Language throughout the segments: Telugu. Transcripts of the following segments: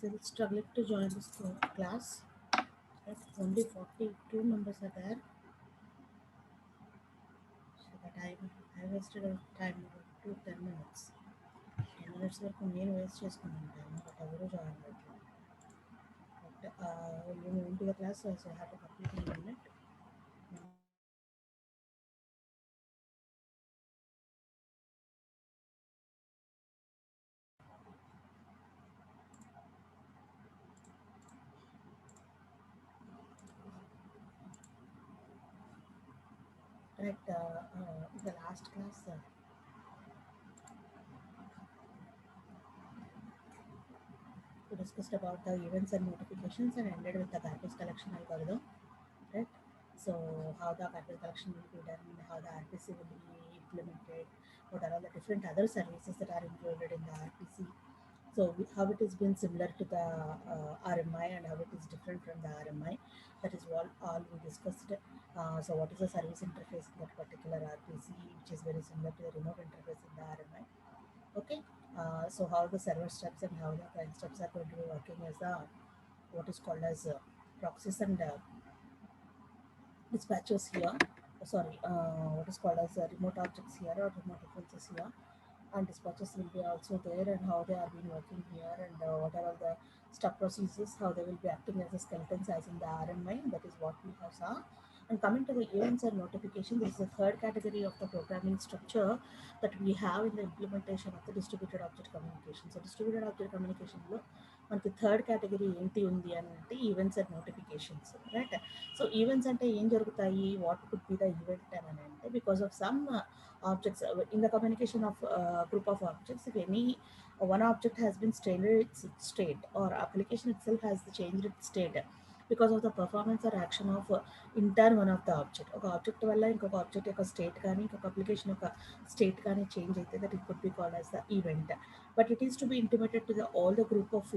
still struggling to join this class. But only 42 members are there. So that I wasted a time about 10 minutes. 10 minutes వరకు నేను వేస్ట్ చేసుకున్నాను టైం బట్ ఎవరు జాయిన్ అవ్వట్లేదు but when you into the class so I have to complete in a minute. Right, the last class we discussed about the events and notifications and ended with the garbage collection algorithm, right? So how the garbage collection will be done, how the RPC will be implemented, what are all the different other services that are included in the RPC. So how it has been similar to the RMI and how it is different from the RMI. That is all we discussed. So what is the service interface in that particular RPC, which is very similar to the remote interface in the RMI. Okay. So how the server steps and how the client steps are going to be working as the what is called as proxies and dispatchers here. Sorry, what is called as remote objects here or remote references here, and dispatchers will be also there and how they are being working here and what are all the step procedures, how they will be acting as a skeletons as in the RMI. That is what we have saw. And coming to the events and notification, this is the third category of the programming structure that we have in the implementation of the distributed object communication. So distributed object communication lo మనకి థర్డ్ కేటగిరీ ఏంటి ఉంది అని అంటే events and notifications, right? So events అంటే ఏం జరుగుతాయి, what could be the event అని అంటే because of some objects in the communication of group of objects, if any one object has been changed its state or application itself has changed its state because of the performance or action of intern one of the object, ఒక ఆబ్జెక్ట్ వల్ల ఇంకొక ఆబ్జెక్ట్ యొక్క స్టేట్ కానీ ఇంకొక అప్లికేషన్ యొక్క స్టేట్ కానీ చేంజ్ అయితే that it could be called as the event, but it is to be intimated to the all the group of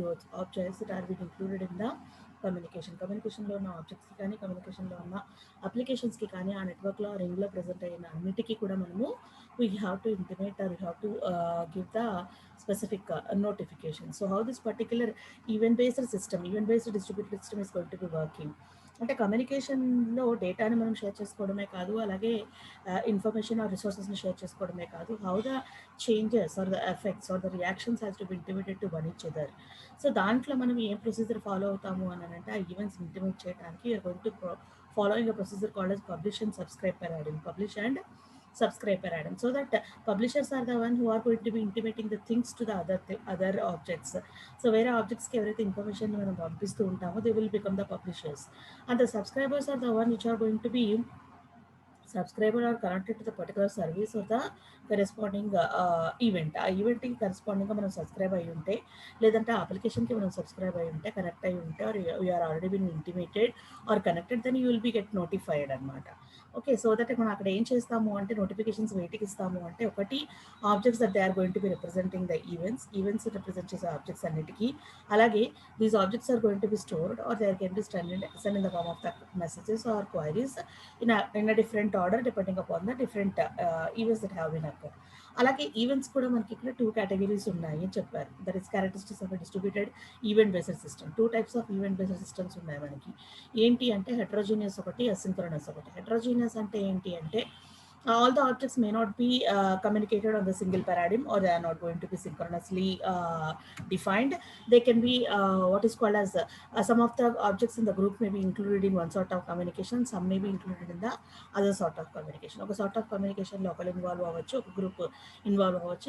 objects that are being included in the కమ్యూనికేషన్లో ఉన్న ఆబ్జెక్ట్స్కి కానీ కమ్యూనికేషన్లో ఉన్న అప్లికేషన్స్కి కానీ ఆ నెట్వర్క్లో రింగ్లో ప్రజెంట్ అయిన అన్నిటికీ కూడా మనము we have to intimate or we have to give the specific notification. So how this particular event-based distributed system is going to be working అంటే కమ్యూనికేషన్లో డేటాని మనం షేర్ చేసుకోవడమే కాదు, అలాగే ఇన్ఫర్మేషన్ ఆర్ రిసోర్సెస్ని షేర్ చేసుకోవడమే కాదు, how the changes or the effects or the reactions has to be intimated to one each other. So దాంట్లో మనం ఏం ప్రొసీజర్ ఫాలో అవుతాము అని అంటే ఆ ఈవెంట్స్ ఇంటిమేట్ చేయడానికి you're going to following a procedure called as publish and subscribe paradigm. Publish and subscribe paradigm, so that publishers are the one who are going to be intimating the things to the other objects. So where objects ki everything information మనం పంపిస్తూ ఉంటామో they will become the publishers, and the subscribers are the one which are going to be subscriber are connected to the particular service or the corresponding event. ఆ ఈవెంట్కి కరెస్పాండింగ్గా మనం సబ్స్క్రైబ్ అయ్యి ఉంటే, లేదంటే ఆ అప్లికేషన్కి మనం సబ్స్క్రైబ్ అయ్యి ఉంటే, కనెక్ట్ అయ్యి ఉంటే, or you're already been intimated or connected, then you will be get notified అనమాట. ఓకే, సో దట్ మనం అక్కడ ఏం చేస్తాము అంటే నోటిఫికేషన్స్ వేటికి ఇస్తాము అంటే, ఒకటి objects that they are going to be representing the events represent చేసే ఆబ్జెక్ట్స్ అన్నిటికీ, అలాగే these objects are going to be stored or they are can be send in the form of the messages or queries in a different order depending upon the different events that have been occurred. అలాగే ఈవెంట్స్ కూడా మనకి ఇక్కడ 2 కేటగిరీస్ ఉన్నాయి అని చెప్పారు. That is characteristics of distributed event based system. 2 types of event based systems ఉన్నాయి మనకి. ఏంటి అంటే హెటరోజీనియస్ ఒకటి, అసింక్రోనస్ ఒకటి. హెటరోజీనియస్ అంటే ఏంటి అంటే all the objects may not be communicated on the single paradigm, or they are not going to be synchronously defined. They can be what is called as some of the objects in the group may be included in one sort of communication, some may be included in the other sort of communication. ఒక sort of communication లో ఒకరు ఇన్వాల్వ్ అవ్వచ్చు, ఒక గ్రూప్ ఇన్వాల్వ్ అవ్వచ్చు,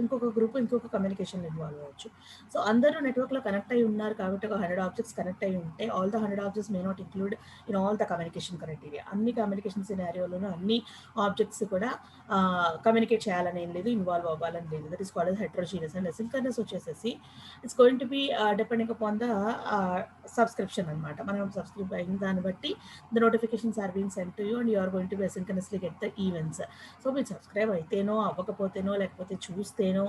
ఇంకొక గ్రూప్ ఇంకొక కమ్యూనికేషన్ ఇన్వాల్వ్ అవ్వచ్చు. సో అందరూ నెట్వర్క్లో కనెక్ట్ అయి ఉన్నారు కాబట్టి ఒక 100 ఆబ్జెక్ట్స్ కనెక్ట్ అయి ఉంటే all the 100 objects may not include in all the communication criteria. అన్ని కమ్యూనికేషన్ సినారియోలోనూ అన్ని ఆబ్జెక్ట్స్ కూడా కమ్యూనికేట్ చేయాలని ఏం లేదు, ఇన్వాల్వ్ అవ్వాలని లేదు. That is called as heterogeneous. And asynchronous వచ్చేసేసి it's going to be depending upon the subscription అనమాట. మనం సబ్స్క్రైబ్ అయిన దాన్ని బట్టి the notifications are being send to you and you are going to be asynchronously get the events. So మీరు సబ్స్క్రైబ్ అయితేనో అవ్వకపోతేనో లేకపోతే చూస్తేనో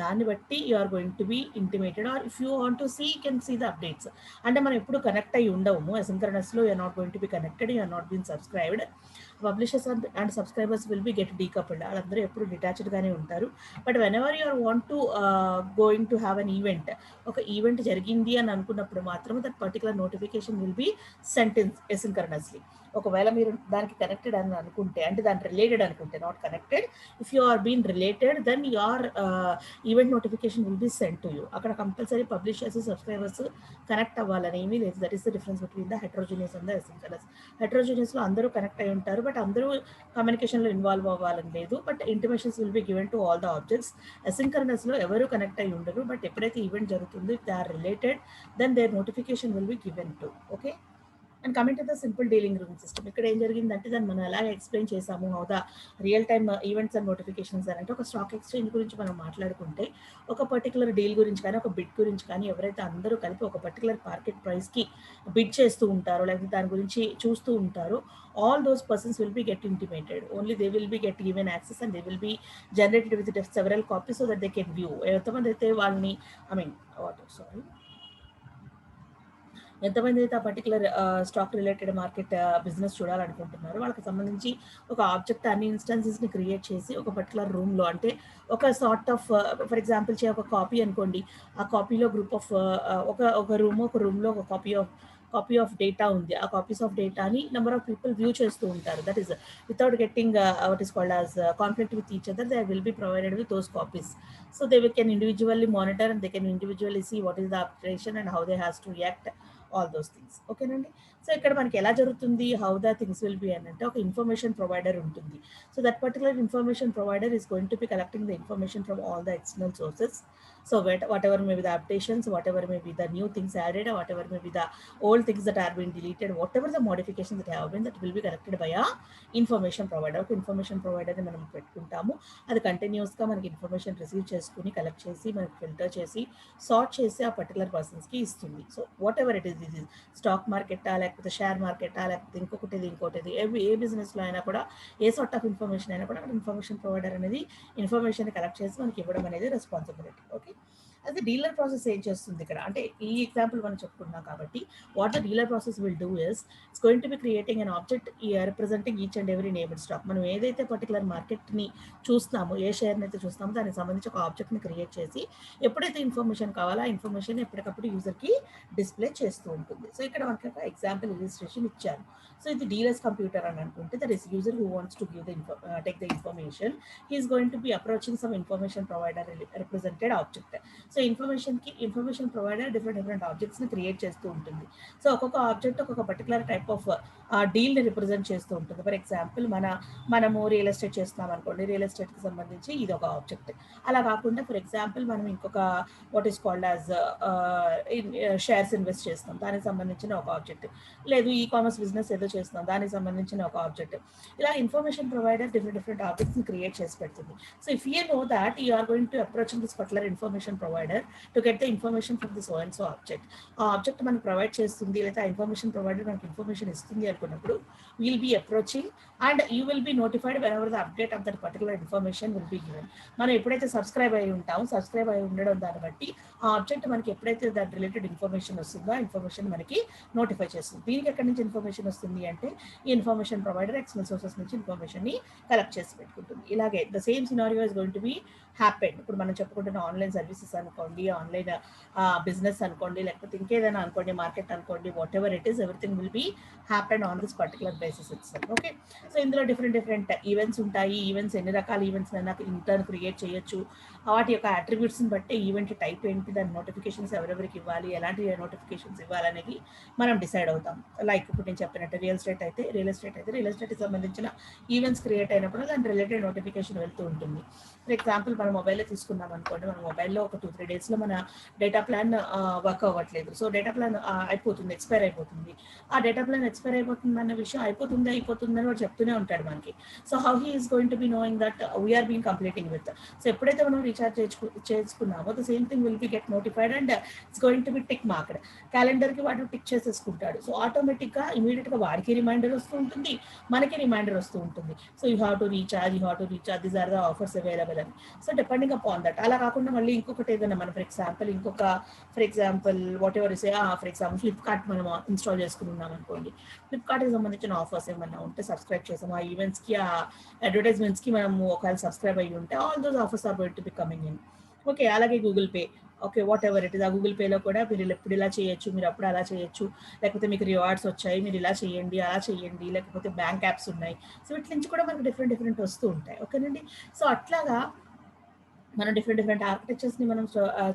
దాన్ని బట్టి you are going to be intimated, or if you want to see can see the updates. అంటే మనం ఎప్పుడు కనెక్ట్ అయ్యి ఉండము అసింక్రోనస్లో, you are not going to be connected, you are not been subscribed. Publishers and subscribers will be get decoupled. వాళ్ళందరూ ఎప్పుడు డిటాచ్డ్గానే ఉంటారు. But whenever you are want to going to have an event, ఒక ఈవెంట్ జరిగింది అని అనుకున్నప్పుడు మాత్రం that particular notification will be sent in asynchronously. ఒకవేళ మీరు దానికి కనెక్టెడ్ అని అనుకుంటే, అంటే దాని రిలేటెడ్ అనుకుంటే, not connected, if you are been related then your event notification will be sent to you. అక్కడ కంపల్సరీ పబ్లిషర్స్ సబ్స్క్రైబర్స్ కనెక్ట్ అవ్వాలని ఏమీ లేదు. That is the difference between the heterogeneous and the asynchronous. హెట్రోజీనియస్లో అందరూ కనెక్ట్ అయి ఉంటారు, బట్ అందరూ కమ్యూనికేషన్లో ఇన్వాల్వ్ అవ్వాలని లేదు, but intimations will be given to all the objects. ఎసిన్క్రనస్లో ఎవరు కనెక్ట్ అయి ఉండరు, బట్ ఎప్పుడైతే ఈవెంట్ జరుగుతుందో if they are related then their notification will be given to. Okay, and coming to the simple dealing room system, ఇక్కడ ఏం జరిగిందంటే దాన్ని మనం ఎలా ఎక్స్ప్లెయిన్ చేసాము, how the real time events and notifications అని. అంటే ఒక స్టాక్ ఎక్స్చేంజ్ గురించి మనం మాట్లాడుకుంటే ఒక పర్టికులర్ డీల్ గురించి కానీ, ఒక బిడ్ గురించి కానీ, ఎవరైతే అందరూ కలిపి ఒక పర్టికులర్ మార్కెట్ ప్రైస్కి బిడ్ చేస్తూ ఉంటారో, లేకపోతే దాని గురించి చూస్తూ ఉంటారో, all those persons will be get intimated. Only they will be get given access and they will be generated with several copies so that they can view. ఎంతమంది అయితే వాళ్ళని ఎంతమంది అయితే ఆ particular stock related market business చూడాలనుకుంటున్నారో వాళ్ళకి సంబంధించి ఒక ఆబ్జెక్ట్ అన్ని ఇన్స్టాన్సెస్ని క్రియేట్ చేసి ఒక పర్టికులర్ రూమ్లో, అంటే ఒక సార్ట్ ఆఫ్ ఫర్ ఎగ్జాంపుల్ ఒక కాపీ అనుకోండి, ఆ కాపీలో గ్రూప్ ఆఫ్ ఒక రూమ్లో ఒక కాపీ ఆఫ్ డేటా ఉంది. ఆ కాపీస్ ఆఫ్ డేటాని నెంబర్ ఆఫ్ పీపుల్ వ్యూ చేస్తూ ఉంటారు. That is without getting what is called as conflict with each other, they will be provided with those copies. So they can individually monitor and they can individually see what is the operation and how they has to react, all those things. ఓకేనండి. సో ఇక్కడ మనకి ఎలా జరుగుతుంది, how the things will B అని అంటే ఒక ఇన్ఫర్మేషన్ ప్రొవైడర్ ఉంటుంది. So that particular information provider is going to B collecting the information from all the external sources. So whatever may be the updations, whatever may be the new things added, or whatever may be the old things that are being deleted, whatever the modifications that have been, that will be collected by a information provider. ఒక ఇన్ఫర్మేషన్ ప్రొవైడర్ని మనం పెట్టుకుంటాము. అది కంటిన్యూస్గా మనకి ఇన్ఫర్మేషన్ రిసీవ్ చేసుకుని కలెక్ట్ చేసి మనకి ఫిల్టర్ చేసి సార్ట్ చేసి ఆ పర్టికులర్ పర్సన్స్కి ఇస్తుంది. So what ever it is, ఇది స్టాక్ మార్కెటా, లేకపోతే షేర్ మార్కెటా, లేకపోతే ఇంకోటి ఏ బిజినెస్లో అయినా కూడా, ఏ సార్ట్ ఆఫ్ ఇన్ఫర్మేషన్ అయినా కూడా ఇన్ఫర్మేషన్ ప్రొవైడర్ అనేది ఇన్ఫర్మేషన్ కలెక్ట్ చేసి మనకి ఇవ్వడం అనేది రెస్పాన్సిబిలిటీ. ఓకే, అది డీలర్ ప్రాసెస్ ఏం చేస్తుంది ఇక్కడ అంటే, ఈ ఎగ్జాంపుల్ మనం చెప్పుకున్నాం కాబట్టి what the dealer process will do is it's going to be creating an object representing each and every named stock. మనం ఏదైతే పర్టికులర్ మార్కెట్ని చూస్తామో, ఏ షేర్ని అయితే చూస్తామో దానికి సంబంధించి ఒక ఆబ్జెక్ట్ని క్రియేట్ చేసి ఎప్పుడైతే ఇన్ఫర్మేషన్ కావాలో ఆ ఇన్ఫర్మేషన్ ఎప్పటికప్పుడు యూజర్కి డిస్ప్లే చేస్తూ ఉంటుంది. సో ఇక్కడ మనకి ఒక ఎగ్జాంపుల్ ఇలిస్ట్రేషన్ ఇచ్చారు. సో ఇది డీలర్స్ కంప్యూటర్ అని అనుకుంటే, that is user who wants to give take the information, he is going to be approaching some information provider represented object. So information provider different ఆబ్జెక్ట్స్ని క్రియేట్ చేస్తూ ఉంటుంది. సో ఒక్కొక్క ఆబ్జెక్ట్ ఒక్కొక్క పర్టికులర్ టైప్ ఆఫ్ డీల్ని రిప్రజెంట్ చేస్తూ ఉంటుంది. ఫర్ ఎగ్జాంపుల్ మనము రియల్ ఎస్టేట్ చేస్తున్నాం అనుకోండి, రియల్ ఎస్టేట్కి సంబంధించి ఇది ఒక ఆబ్జెక్ట్. అలా కాకుండా ఫర్ ఎగ్జాంపుల్ మనం ఇంకొక what is called as shares invest చేస్తాం, దానికి సంబంధించిన ఒక ఆబ్జెక్ట్. లేదు ఈ కామర్స్ బిజినెస్ ఏదో చేస్తున్నాం, దానికి సంబంధించిన ఒక ఆబ్జెక్ట్. ఇలా ఇన్ఫర్మేషన్ ప్రొవైడర్ డిఫరెంట్ ఆబ్జెక్ట్స్ని క్రియేట్ చేసి పెడుతుంది. So if you know that you are going to approach this particular information provider to get the information from this and so object, ఆ ఆబ్జెక్ట్ మనకు ప్రొవైడ్ చేస్తుంది, లేదా ఆ ఇన్ఫర్మేషన్ ప్రొవైడర్ మనకి ఇన్ఫర్మేషన్ ఇస్తుంది అనుకున్నప్పుడు will be approaching and you will be notified whenever the update of that particular information will be given. మనం ఎప్పుడైతే సబ్స్క్రైబ్ అయి ఉంటామో, సబ్స్క్రైబ్ అయి ఉండడం దాన్ని బట్టి ఆ ఆబ్జెక్ట్ మనకి ఎప్పుడైతే దాని రిలేటెడ్ ఇన్ఫర్మేషన్ వస్తుందో ఆ ఇన్ఫర్మేషన్ మనకి నోటిఫై చేస్తుంది. దీనికి ఎక్కడి నుంచి ఇన్ఫర్మేషన్ వస్తుంది అంటే, ఈ ఇన్ఫర్మేషన్ ప్రొవైడర్ ఎక్స్టర్నల్ సోర్సెస్ నుంచి ఇన్ఫర్మేషన్ని కలెక్ట్ చేసి పెట్టుకుంటుంది. ఇలాగే the same scenario is going to B happen. ఇప్పుడు మనం చెప్పుకుంటున్న ఆన్లైన్ సర్వీసెస్ అనుకోండి, ఆన్లైన్ బిజినెస్ అనుకోండి, లేకపోతే ఇంకేదైనా అనుకోండి, మార్కెట్ అనుకోండి, what ever it is, everything will be happen on this particular basis itself. Okay, so ఇందులో డిఫరెంట్ ఈవెంట్స్ ఉంటాయి. ఈవెంట్స్ ఎన్ని రకాల ఈవెంట్స్ అయినా ఇంటర్న్ క్రియేట్ చేయొచ్చు. వాటి యొక్క అట్రిబ్యూట్స్ని బట్టి ఈవెంట్ టైప్ ఏంటి, దాని నోటిఫికేషన్స్ ఎవరెవరికి ఇవ్వాలి, ఎలాంటి నోటిఫికేషన్స్ ఇవ్వాలనేది మనం డిసైడ్ అవుతాం. లైక్ ఇప్పుడు నేను చెప్పినట్టు రియల్ ఎస్టేట్కి సంబంధించిన ఈవెంట్స్ క్రియేట్ అయినప్పుడు దాని రిలేటెడ్ నోటిఫికేషన్ వెళ్తూ ఉంటుంది. ఫర్ ఎగ్జాంపుల్ మనం మొబైల్లో తీసుకున్నాం అనుకోండి, మన మొబైల్లో ఒక 2-3 డేస్లో మన డేటా ప్లాన్ వర్క్ అవ్వట్లేదు. సో డేటా ప్లాన్ ఎక్స్పైర్ అయిపోతుంది. ఆ డేటా ప్లాన్ ఎక్స్పైర్ అయిపోతుంది అన్న విషయం అయిపోతుందని వాడు చెప్తూనే ఉంటాడు మనకి. So how he is going to be knowing that we are been completing with. So ఎప్పుడైతే మనం రీఛార్జ్ చేసుకున్నామో the same thing will be get notified and it's going to be tick marked. క్యాలెండర్కి వాడు టిక్ చేసేసుకుంటాడు. సో ఆటోమేటిక్గా ఇమీడియట్గా వాడికి రిమైండర్ వస్తూ ఉంటుంది, మనకి రిమైండర్ వస్తూ ఉంటుంది. So you have to recharge, these are the offers available అని. So depending upon that. అలా కాకుండా మళ్ళీ ఇంకొకటి ఏదైనా మనం for example whatever is for example Flipkart మనం ఇన్స్టాల్ చేసుకుని ఉన్నాం అనుకోండి. ఫ్లిప్కార్ట్కి సంబంధించిన ఆఫర్స్ ఏమన్నా ఉంటే సబ్స్క్రైబ్ చేసాము, ఆ ఈవెంట్స్కి ఆ అడ్వర్టైజ్మెంట్స్కి మనము ఒకవేళ సబ్స్క్రైబ్ అయ్యి ఉంటే all those offers are going to be coming in. Okay, అలాగే Google Pay, okay whatever it is, ఆ గూగుల్ పేలో కూడా మీరు ఎప్పుడు ఇలా చేయొచ్చు, మీరు అప్పుడు అలా చేయొచ్చు, లేకపోతే మీకు రివార్డ్స్ వచ్చాయి మీరు ఇలా చేయండి అలా చేయండి, లేకపోతే బ్యాంక్ యాప్స్ ఉన్నాయి. సో వీటి నుంచి కూడా మనకు డిఫరెంట్ వస్తూ ఉంటాయి. ఓకేనండి. సో అట్లాగా మనం డిఫరెంట్ ఆర్కిటెక్చర్స్ని మనం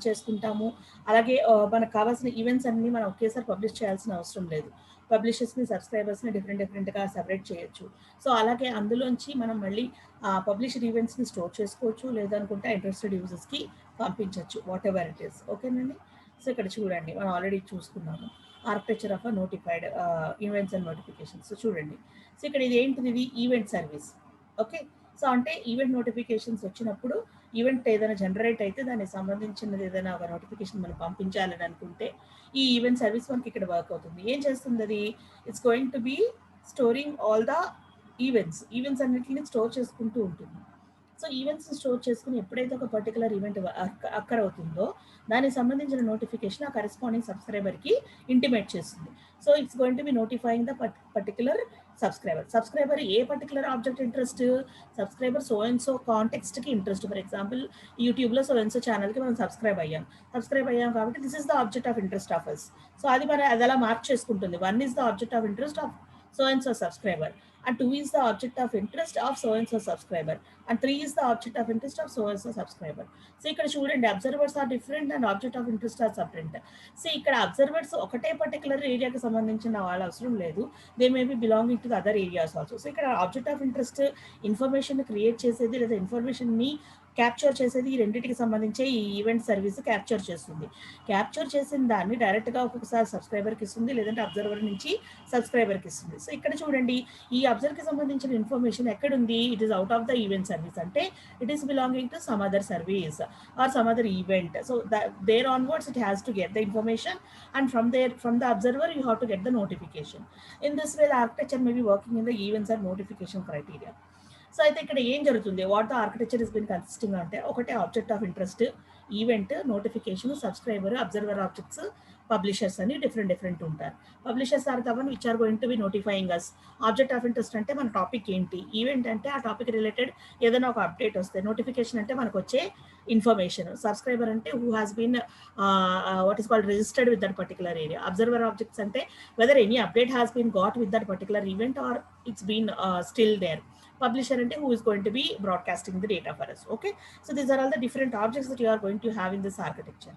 చేసుకుంటాము. అలాగే మనకు కావాల్సిన ఈవెంట్స్ అన్ని మనం ఒకేసారి పబ్లిష్ చేయాల్సిన అవసరం లేదు. పబ్లిషర్స్ని సబ్స్క్రైబర్స్ని డిఫరెంట్గా సెపరేట్ చేయొచ్చు. సో అలాగే అందులోంచి మనం మళ్ళీ పబ్లిష్డ్ ఈవెంట్స్ని స్టోర్ చేసుకోవచ్చు, లేదనుకుంటే ఇంట్రెస్టెడ్ యూజర్స్కి పంపించవచ్చు, వాట్ ఎవర్ ఇట్ ఈస్. ఓకేనండి. సో ఇక్కడ చూడండి, మనం ఆల్రెడీ చూసుకున్నాము architecture of notified events and notifications. So చూడండి, సో ఇక్కడ ఇది ఏంటిది, ఇది ఈవెంట్ సర్వీస్. ఓకే, సో అంటే ఈవెంట్ నోటిఫికేషన్స్ వచ్చినప్పుడు ఈవెంట్ ఏదైనా జనరేట్ అయితే దానికి సంబంధించినది ఏదైనా ఒక నోటిఫికేషన్ మనం పంపించాలని అనుకుంటే ఈ ఈవెంట్ సర్వీస్ మనకి ఇక్కడ వర్క్ అవుతుంది. ఏం చేస్తుంది అది, it's going to be storing all the events అన్నింటినీ స్టోర్ చేసుకుంటూ ఉంటుంది. సో ఈవెంట్స్ స్టోర్ చేసుకుని ఎప్పుడైతే ఒక పర్టికులర్ ఈవెంట్ అక్కర్ అవుతుందో దానికి సంబంధించిన నోటిఫికేషన్ ఆ కరెస్పాండింగ్ సబ్స్క్రైబర్కి ఇంటిమేట్ చేస్తుంది. So it's going to be notifying the particular subscriber a particular object interest, subscriber so and so కాంటెక్స్ట్కి ఇంట్రెస్ట్. ఫర్ ఎగ్జాంపుల్ యూట్యూబ్లో సో అండ్ సో ఛానల్కి మనం సబ్స్క్రైబ్ అయ్యాం కాబట్టి this is the object of interest of us. So అది అలా మార్క్ చేసుకుంటుంది. 1 is the object of interest of so and so subscriber, and 2 is the object of interest of so and so subscriber, and 3 is the object of interest of so and so subscriber. So ఇక్కడ చూడండి, observers are different and object of interest are separate. So ఇక్కడ అబ్జర్వర్స్ ఒకటే పర్టికులర్ ఏరియాకి సంబంధించిన వాళ్ళ అవసరం లేదు, they may be belonging to the other areas also. So ఇక్కడ object of interest information create చేసేది లేదా ఇన్ఫర్మేషన్ని క్యాప్చర్ చేసేది ఈ రెండింటికి సంబంధించే ఈ ఈవెంట్ సర్వీస్ క్యాప్చర్ చేస్తుంది. క్యాప్చర్ చేసిన దాన్ని డైరెక్ట్గా ఒక్కొక్కసారి సబ్స్క్రైబర్కి ఇస్తుంది, లేదంటే అబ్జర్వర్ నుంచి సబ్స్క్రైబర్కి ఇస్తుంది. సో ఇక్కడ చూడండి, ఈ అబ్జర్వర్కి సంబంధించిన ఇన్ఫర్మేషన్ ఎక్కడుంది, it is out of the event service, అంటే it is belonging to some other service or some other event. So there onwards it has to get the information, and from the observer you have to get the notification. In this way, the architecture may be working in the events and notification criteria. So అయితే ఇక్కడ ఏం జరుగుతుంది, what the architecture is been consisting అంటే, ఒకటే object of interest, event, notification, subscriber, observer objects, publishers అని డిఫరెంట్ ఉంటారు. Publishers are the one which are going to be notifying us. Object of interest అంటే మన టాపిక్ ఏంటి, ఈవెంట్ అంటే ఆ టాపిక్ రిలేటెడ్ ఏదైనా ఒక అప్డేట్ వస్తే, నోటిఫికేషన్ అంటే మనకు వచ్చే ఇన్ఫర్మేషన్, సబ్స్క్రైబర్ అంటే who has been what is called registered with that particular area, observer objects అంటే whether any update has been got with that particular event or it's been still there. Publisher ante who is going to be broadcasting the data for us. Okay, so these are all the different objects that you are going to have in this architecture.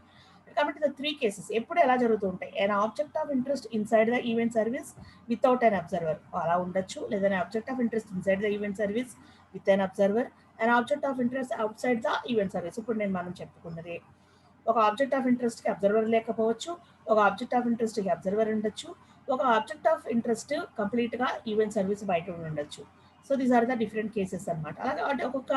Coming to the 3 cases, eppudu ela jarugutu untayi, an object of interest inside the event service without an observer ala undachu, లేదా an object of interest inside the event service with an observer, an object of interest outside the event service. ఇప్పుడు నేను మనం చెప్పుకున్నదే, ఒక ఆబ్జెక్ట్ ఆఫ్ ఇంట్రెస్ట్కి అబ్జర్వర్ లేకపోవచ్చు, ఒక ఆబ్జెక్ట్ ఆఫ్ ఇంట్రెస్ట్కి అబ్జర్వర్ ఉండొచ్చు, ఒక ఆబ్జెక్ట్ ఆఫ్ ఇంట్రెస్ట్ కంప్లీట్గా ఈవెంట్ సర్వీస్ బయట ఉండొచ్చు. So these are the different cases అనమాట. అలాగే అంటే ఒక్కొక్క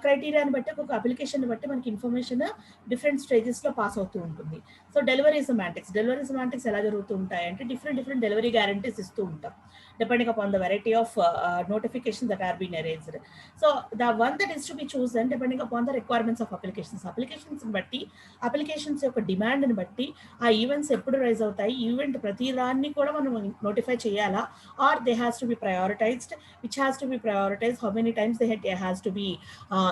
క్రైటీరియాని బట్టి, ఒక్కొక్క అప్లికేషన్ బట్టి మనకి ఇన్ఫర్మేషన్ డిఫరెంట్ స్టేజెస్లో పాస్ అవుతూ ఉంటుంది. సో డెలివరీ సెమాంటిక్స్ ఎలా జరుగుతూ ఉంటాయి అంటే, డిఫరెంట్ డెలివరీ గ్యారంటీస్ ఇస్తూ ఉంటాం depending upon the variety of notifications that are being arranged. So the one that is to be chosen depending upon the requirements of applications బట్టి, అప్లికేషన్స్ యొక్క డిమాండ్ని బట్టి ఆ ఈవెంట్స్ ఎప్పుడు రైజ్ అవుతాయి, ఈవెంట్ ప్రతి దాన్ని కూడా మనం నోటిఫై చేయాలా, or they has to be prioritized, which has to be prioritize, how many times they has to be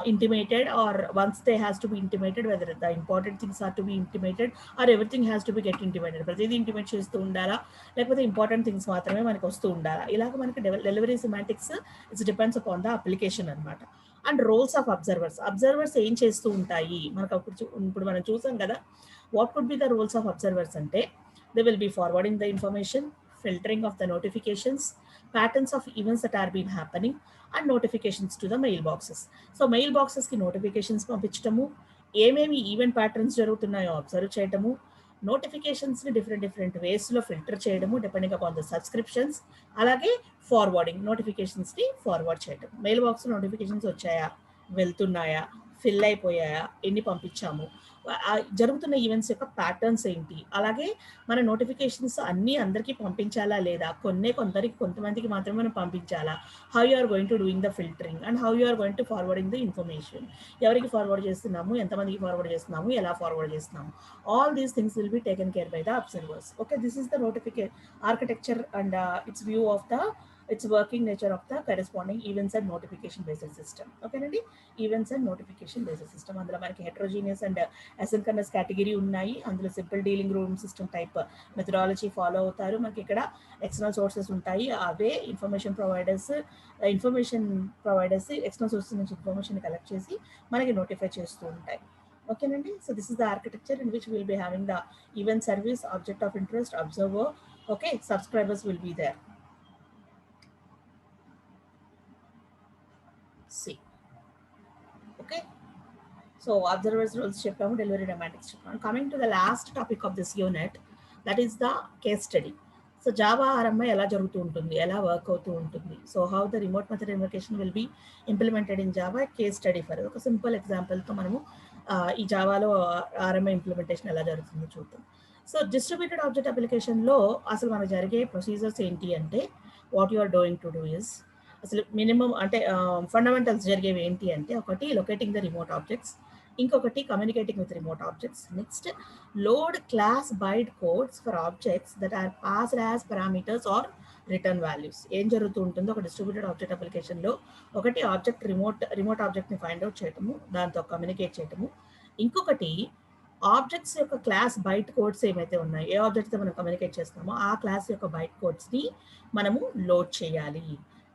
intimated, or once they has to be intimated, whether the important things are to be intimated or everything has to be get intimated. ప్రతిదీ ఇంటిమేట్ చేస్తూ ఉండాలా, లేకపోతే ఇంపార్టెంట్ థింగ్స్ మాత్రమే మనకు వస్తూ ఉండాలా, ఇలాగ మనకి delivery semantics it's depends upon the application అనమాట. అండ్ రోల్స్ ఆఫ్ అబ్జర్వర్స్ ఏం చేస్తూ ఉంటాయి మనకు ఇప్పుడు మనం చూసాం కదా. What could be the roles of observers అంటే, they will be forwarding the information, filtering of the notifications, patterns of events that are been happening, and notifications to the mailboxes. So mailboxes ki notifications పంపించటము, ఏమేమి ఈవెంట్ ప్యాటర్న్స్ జరుగుతున్నాయో అబ్జర్వ్ చేయటము, నోటిఫికేషన్స్ని డిఫరెంట్ వేస్లో ఫిల్టర్ చేయడము డిపెండింగ్ అపాన్ ద సబ్స్క్రిప్షన్స్, అలాగే ఫార్వర్డింగ్, నోటిఫికేషన్స్ని ఫార్వర్డ్ చేయడం. మెయిల్ బాక్స్లో నోటిఫికేషన్స్ వచ్చాయా, వెళ్తున్నాయా, ఫిల్ అయిపోయాయా, ఎన్ని పంపించాము, జరుగుతున్న ఈవెంట్స్ యొక్క ప్యాటర్న్స్ ఏంటి, అలాగే మన నోటిఫికేషన్స్ అన్నీ అందరికీ పంపించాలా లేదా, కొంతమందికి మాత్రమే మనం పంపించాలా, how you are going to doing the filtering and how you are going to forwarding the information, ఎవరికి ఫార్వర్డ్ చేస్తున్నాము, ఎంతమందికి ఫార్వర్డ్ చేస్తున్నాము, ఎలా ఫార్వర్డ్ చేస్తున్నాము, all these things will be taken care by the observers. Okay, this is the architecture and it's view of the its working nature of the corresponding events and notification based system. Okay నండి, events and notification based system. అందులో మనకి హెట్రోజీనియస్ అండ్ అసిన్క్రనస్ కేటగిరీ ఉన్నాయి. అందులో simple dealing room system type methodology follow అవుతారు. మనకి ఇక్కడ ఎక్స్టర్నల్ సోర్సెస్ ఉంటాయి, అవే ఇన్ఫర్మేషన్ ప్రొవైడర్స్ ఎక్స్టర్నల్ సోర్సెస్ నుంచి ఇన్ఫర్మేషన్ కలెక్ట్ చేసి మనకి నోటిఫై చేస్తూ ఉంటాయి. ఓకేనండి, so this is the architecture in which will be having the event service, object of interest, observer, okay, subscribers will be there. See, okay, so observers roles చెప్పాము, delivery dynamics చెప్పాము. Coming to the last topic of this unit, that is the case study. So Java RMI ఎలా జరుగుతూ ఉంటుంది, ఎలా వర్క్ అవుతూ ఉంటుంది, so how the remote method invocation will be implemented in Java, case study for ఒక సింపుల్ ఎగ్జాంపుల్తో మనము ఈ జావాలో RMI ఇంప్లిమెంటేషన్ ఎలా జరుగుతుందో చూద్దాం. సో డిస్ట్రిబ్యూటెడ్ ఆబ్జెక్ట్ అప్లికేషన్లో అసలు మనకు జరిగే ప్రొసీజర్స్ ఏంటి అంటే, what you are doing to do is, అసలు మినిమం అంటే ఫండమెంటల్స్ జరిగేవి ఏంటి అంటే, ఒకటి లొకేటింగ్ ద రిమోట్ ఆబ్జెక్ట్స్, ఇంకొకటి communicating with remote objects, next load class byte codes for objects that are passed as parameters or return values. ఏం జరుగుతూ ఉంటుందో ఒక డిస్ట్రిబ్యూటెడ్ ఆబ్జెక్ట్ అప్లికేషన్లో, ఒకటి ఆబ్జెక్ట్ రిమోట్ ఆబ్జెక్ట్ని ఫైండ్ అవుట్ చేయటము, దాంతో కమ్యూనికేట్ చేయటము, ఇంకొకటి ఆబ్జెక్ట్స్ యొక్క క్లాస్ బైట్ కోడ్స్ ఏమైతే ఉన్నాయో, ఏ ఆబ్జెక్ట్తో మనం కమ్యూనికేట్ చేస్తామో ఆ క్లాస్ యొక్క బైట్ కోడ్స్ని మనము లోడ్ చేయాలి.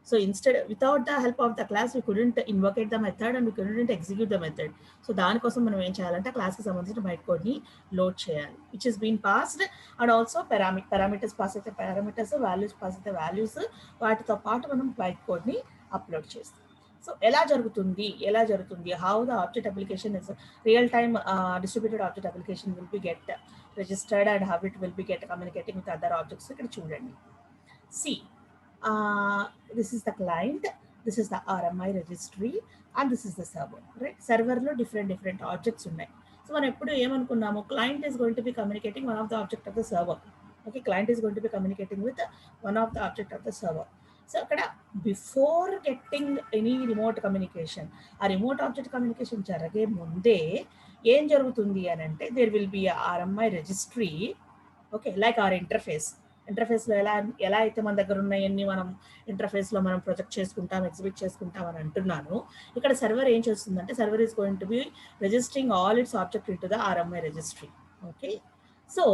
So instead, without the help of the class, we couldn't invocate the method and we couldn't execute the method. So దానికోసం మనం ఏం చేయాలంటే క్లాస్కి సంబంధించిన బైట్ కోడ్ని లోడ్ చేయాలి, which is been passed, and also parameters pass అయితే పారామీటర్స్, వాల్యూస్ పాస్ అయితే వాల్యూస్, వాటితో పాటు మనం బైట్ కోడ్ని అప్లోడ్ చేస్తాం. సో ఎలా జరుగుతుంది, how the object application is real time distributed object application will be get registered and how it will be get communicating with other objects. ఇక్కడ చూడండి, C this is the client, this is the RMI registry, and this is the server, right? Server lo different objects ఉన్నాయి. సో మనం ఎప్పుడు ఏమనుకున్నాము, client is going to be communicating one of the object of the server. Okay, client is going to be communicating with one of the object of the server. So అక్కడ before getting any remote communication, ఆ రిమోట్ ఆబ్జెక్ట్ కమ్యూనికేషన్ జరిగే ముందే ఏం జరుగుతుంది అని అంటే, there will be RMI registry, okay, like అవర్ ఇంటర్ఫేస్లో ఎలా అయితే మన దగ్గర ఉన్నాయన్నీ మనం ఇంటర్ఫేస్లో మనం ప్రొజెక్ట్ చేసుకుంటాం, ఎగ్జిబిట్ చేసుకుంటాం అని అంటున్నాను. ఇక్కడ సర్వర్ ఏం చేస్తుందంటే, server is going to B registering all it's object in to the RMI registry. Okay, so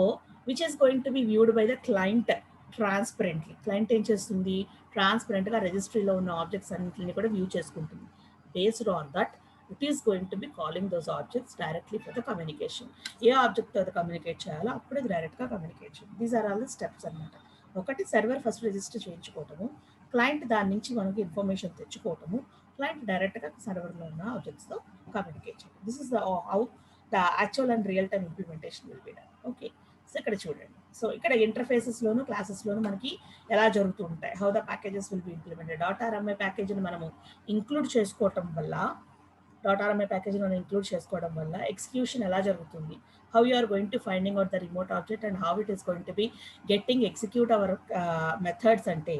which is going to be viewed by the client transparently. Client ఏం చేస్తుంది, ట్రాన్స్పరెంట్గా రిజిస్ట్రీలో ఉన్న ఆబ్జెక్ట్స్ అన్నింటినీ కూడా వ్యూ చేసుకుంటుంది. Based on that, it is going to be calling those objects directly for the communication. ఏ ఆబ్జెక్ట్ తో కమ్యూనికేట్ చేయాలో అప్పుడే డైరెక్ట్గా కమ్యూనికేట్ చేయాలి. These are all the steps అనమాట. ఒకటి సర్వర్ ఫస్ట్ రిజిస్టర్ చేయించుకోవటము, క్లయింట్ దాని నుంచి మనకి ఇన్ఫర్మేషన్ తెచ్చుకోవటము, క్లయింట్ డైరెక్ట్గా సర్వర్లో ఉన్న ఆబ్జెక్ట్స్తో కమ్యూనికేట్ చేయాలి. This is the how the actual and real time implementation will be done. Okay, so ఇక్కడ చూడండి, సో ఇక్కడ ఇంటర్ఫేసెస్లోను క్లాసెస్లోను మనకి ఎలా జరుగుతూ ఉంటాయి, how the packages will be implemented. .RMI ప్యాకేజ్ని మనము ఇంక్లూడ్ చేసుకోవటం వల్ల .RMI ప్యాకేజ్ని మనం ఇంక్లూడ్ చేసుకోవడం వల్ల ఎగ్జిక్యూషన్ ఎలా జరుగుతుంది, how you are going to finding out the remote object and how it is going to be getting execute our methods అంటే,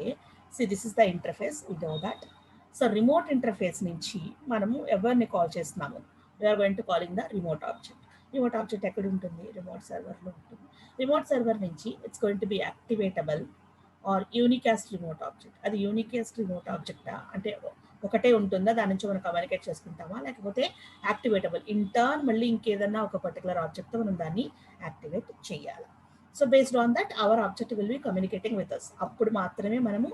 see this is the interface, we know that. So remote interface నుంచి మనము ఎవరిని కాల్ చేస్తున్నాము, we are going to calling the remote object. Remote object ఎక్కడ ఉంటుంది, రిమోట్ సర్వర్లో ఉంటుంది. రిమోట్ సర్వర్ నుంచి it's going to be activatable or unicast remote object. అది యూనికాస్ట్ రిమోట్ ఆబ్జెక్టా అంటే ఒకటే ఉంటుందా, దాని నుంచి మనం కమ్యూనికేట్ చేసుకుంటామా, లేకపోతే యాక్టివేటబుల్ ఇంటర్న్ మళ్ళీ ఇంకేదన్నా ఒక పర్టికులర్ ఆబ్జెక్ట్తో మనం దాన్ని యాక్టివేట్ చేయాలి. So based on that our object will be communicating with us. అప్పుడు మాత్రమే మనము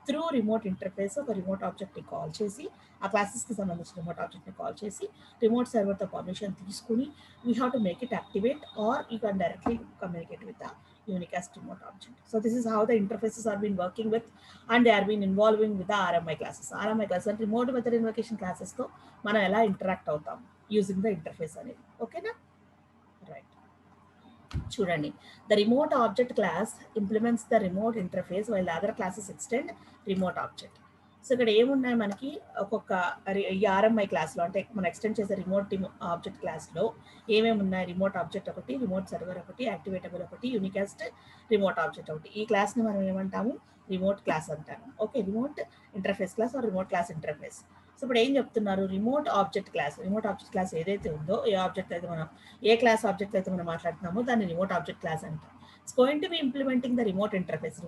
త్రూ రిమోట్ ఇంటర్ఫేస్ ఒక రిమోట్ ఆబ్జెక్ట్ని కాల్ చేసి, ఆ క్లాసెస్కి సంబంధించిన రిమోట్ ఆబ్జెక్ట్ని కాల్ చేసి, రిమోట్ సర్వర్తో పర్మిషన్ తీసుకుని we have to make it activate or you can directly communicate with the unicast remote object. So this is how the interfaces are been working with and they are been involving with the RMI classes. RMI classes and remote method invocation classes తో మనం ఎలా ఇంటరాక్ట్ అవుతాం యూజింగ్ ద ఇంటర్ఫేస్ అనేది. ఓకేనా, రైట్. చూడండి, the remote object class implements the remote interface while other classes extend remote object. So ఇక్కడ ఏమున్నాయి మనకి ఒక్కొక్క ఈ ఆర్ఎంఐ క్లాస్లో అంటే మనం ఎక్స్టెండ్ చేసే రిమోట్ ఆబ్జెక్ట్ క్లాస్లో ఏమేమి ఉన్నాయి? రిమోట్ ఆబ్జెక్ట్ ఒకటి, రిమోట్ సర్వర్ ఒకటి, యాక్టివేటబుల్ ఒకటి, యూనికాస్ట్ రిమోట్ ఆబ్జెక్ట్ ఒకటి. ఈ క్లాస్ని మనం ఏమంటాము? రిమోట్ క్లాస్ అంటాము. Okay, remote interface class or remote class interface. So ఇప్పుడు ఏం చెప్తున్నారు? Remote object class. Remote object class ఏదైతే ఉందో, ఏ క్లాస్ ఆబ్జెక్ట్ అయితే మనం మాట్లాడుతున్నామో దాన్ని రిమోట్ ఆబ్జెక్ట్ క్లాస్ అంటాం. It's going to be implementing the remote interface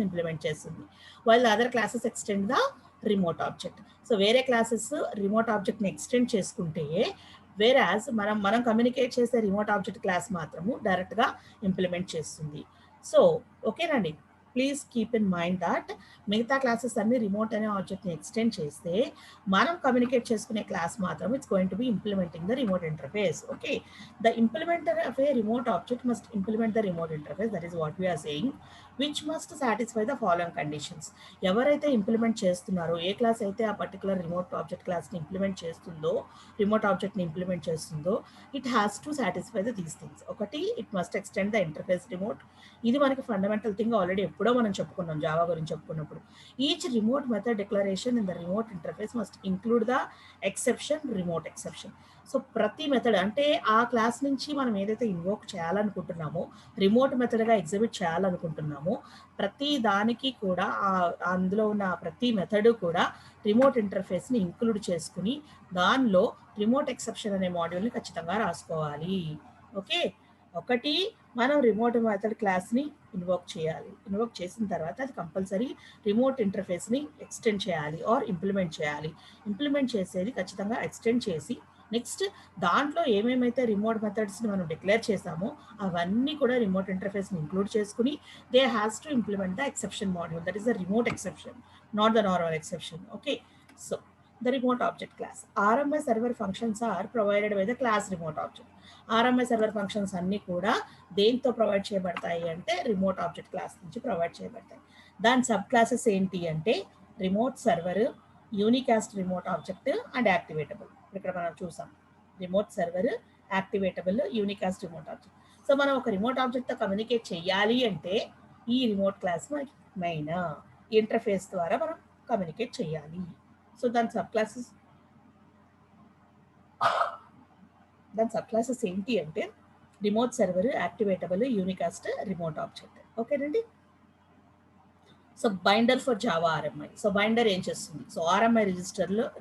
implement చేస్తుంది. While other classes extend the remote object. So వేరే క్లాసెస్ రిమోట్ ఆబ్జెక్ట్ని ఎక్స్టెండ్ చేసుకుంటే, వేరాజ్ మనం కమ్యూనికేట్ చేసే రిమోట్ ఆబ్జెక్ట్ క్లాస్ మాత్రము డైరెక్ట్గా ఇంప్లిమెంట్ చేస్తుంది. సో ఓకేనండి, please keep in mind that మిగతా క్లాసెస్ అన్ని రిమోట్ అనే ఆబ్జెక్ట్ని ఎక్స్టెండ్ చేస్తే, మనం కమ్యూనికేట్ చేసుకునే క్లాస్ మాత్రం it's going to be implementing the remote interface. Okay, the implementer of a remote object must implement the remote interface. That is what we are saying, which must satisfy the following conditions. ఎవరైతే ఇంప్లిమెంట్ చేస్తున్నారో, ఏ క్లాస్ అయితే ఆ పర్టికులర్ రిమోట్ ఆబ్జెక్ట్ క్లాస్ని ఇంప్లిమెంట్ చేస్తుందో, రిమోట్ ఆబ్జెక్ట్ని ఇంప్లిమెంట్ చేస్తుందో, it has to satisfy the these things. ఒకటి, it must extend the interface remote. ఇది మనకి ఫండమెంటల్ థింగ్, ఆల్రెడీ ఎప్పుడో మనం చెప్పుకున్నాం జావా గురించి చెప్పుకున్నప్పుడు. Each remote method declaration in the remote interface must include the exception, remote exception. So ప్రతి మెథడ్ అంటే ఆ క్లాస్ నుంచి మనం ఏదైతే ఇన్వోక్ చేయాలనుకుంటున్నామో, రిమోట్ మెథడ్గా ఎగ్జిబిట్ చేయాలనుకుంటున్నామో, ప్రతి దానికి కూడా అందులో ఉన్న ప్రతి మెథడ్ కూడా రిమోట్ ఇంటర్ఫేస్ని ఇంక్లూడ్ చేసుకుని దానిలో రిమోట్ ఎక్సెప్షన్ అనే మాడ్యూల్ని ఖచ్చితంగా రాసుకోవాలి. ఓకే, ఒకటి, మనం రిమోట్ మెథడ్ క్లాస్ని ఇన్వోక్ చేయాలి. ఇన్వోక్ చేసిన తర్వాత అది కంపల్సరీ రిమోట్ ఇంటర్ఫేస్ని ఎక్స్టెండ్ చేయాలి ఆర్ ఇంప్లిమెంట్ చేయాలి. ఇంప్లిమెంట్ చేసేది ఖచ్చితంగా ఎక్స్టెండ్ చేసి, నెక్స్ట్ దాంట్లో ఏమేమైతే రిమోట్ మెథడ్స్ని మనం డిక్లేర్ చేసామో అవన్నీ కూడా రిమోట్ ఇంటర్ఫేస్ని ఇంక్లూడ్ చేసుకుని they has to implement the exception module. That is the remote exception, not the normal exception. Okay, so the remote object class. RMI server functions are provided by the class remote object. RMI server functions అన్ని కూడా దేంతో ప్రొవైడ్ చేయబడతాయి అంటే రిమోట్ ఆబ్జెక్ట్ క్లాస్ నుంచి ప్రొవైడ్ చేయబడతాయి. దాని సబ్ క్లాసెస్ ఏంటి అంటే remote server, unicast remote object and activatable. ఇక్కడ మనం చూసాం remote server, activatable, unicast remote object. So మనం ఒక రిమోట్ ఆబ్జెక్ట్తో కమ్యూనికేట్ చేయాలి అంటే ఈ రిమోట్ క్లాస్ మనకి మెయిన్ ఇంటర్ఫేస్ ద్వారా మనం కమ్యూనికేట్ చేయాలి. సో దాని సబ్ క్లాసెస్ ఏంటి అంటే remote server, activatable, unicast remote object. ఓకేనండి. So binder for Java RMI. So binder ఏం చేస్తుంది? సో ఆర్ఎంఐ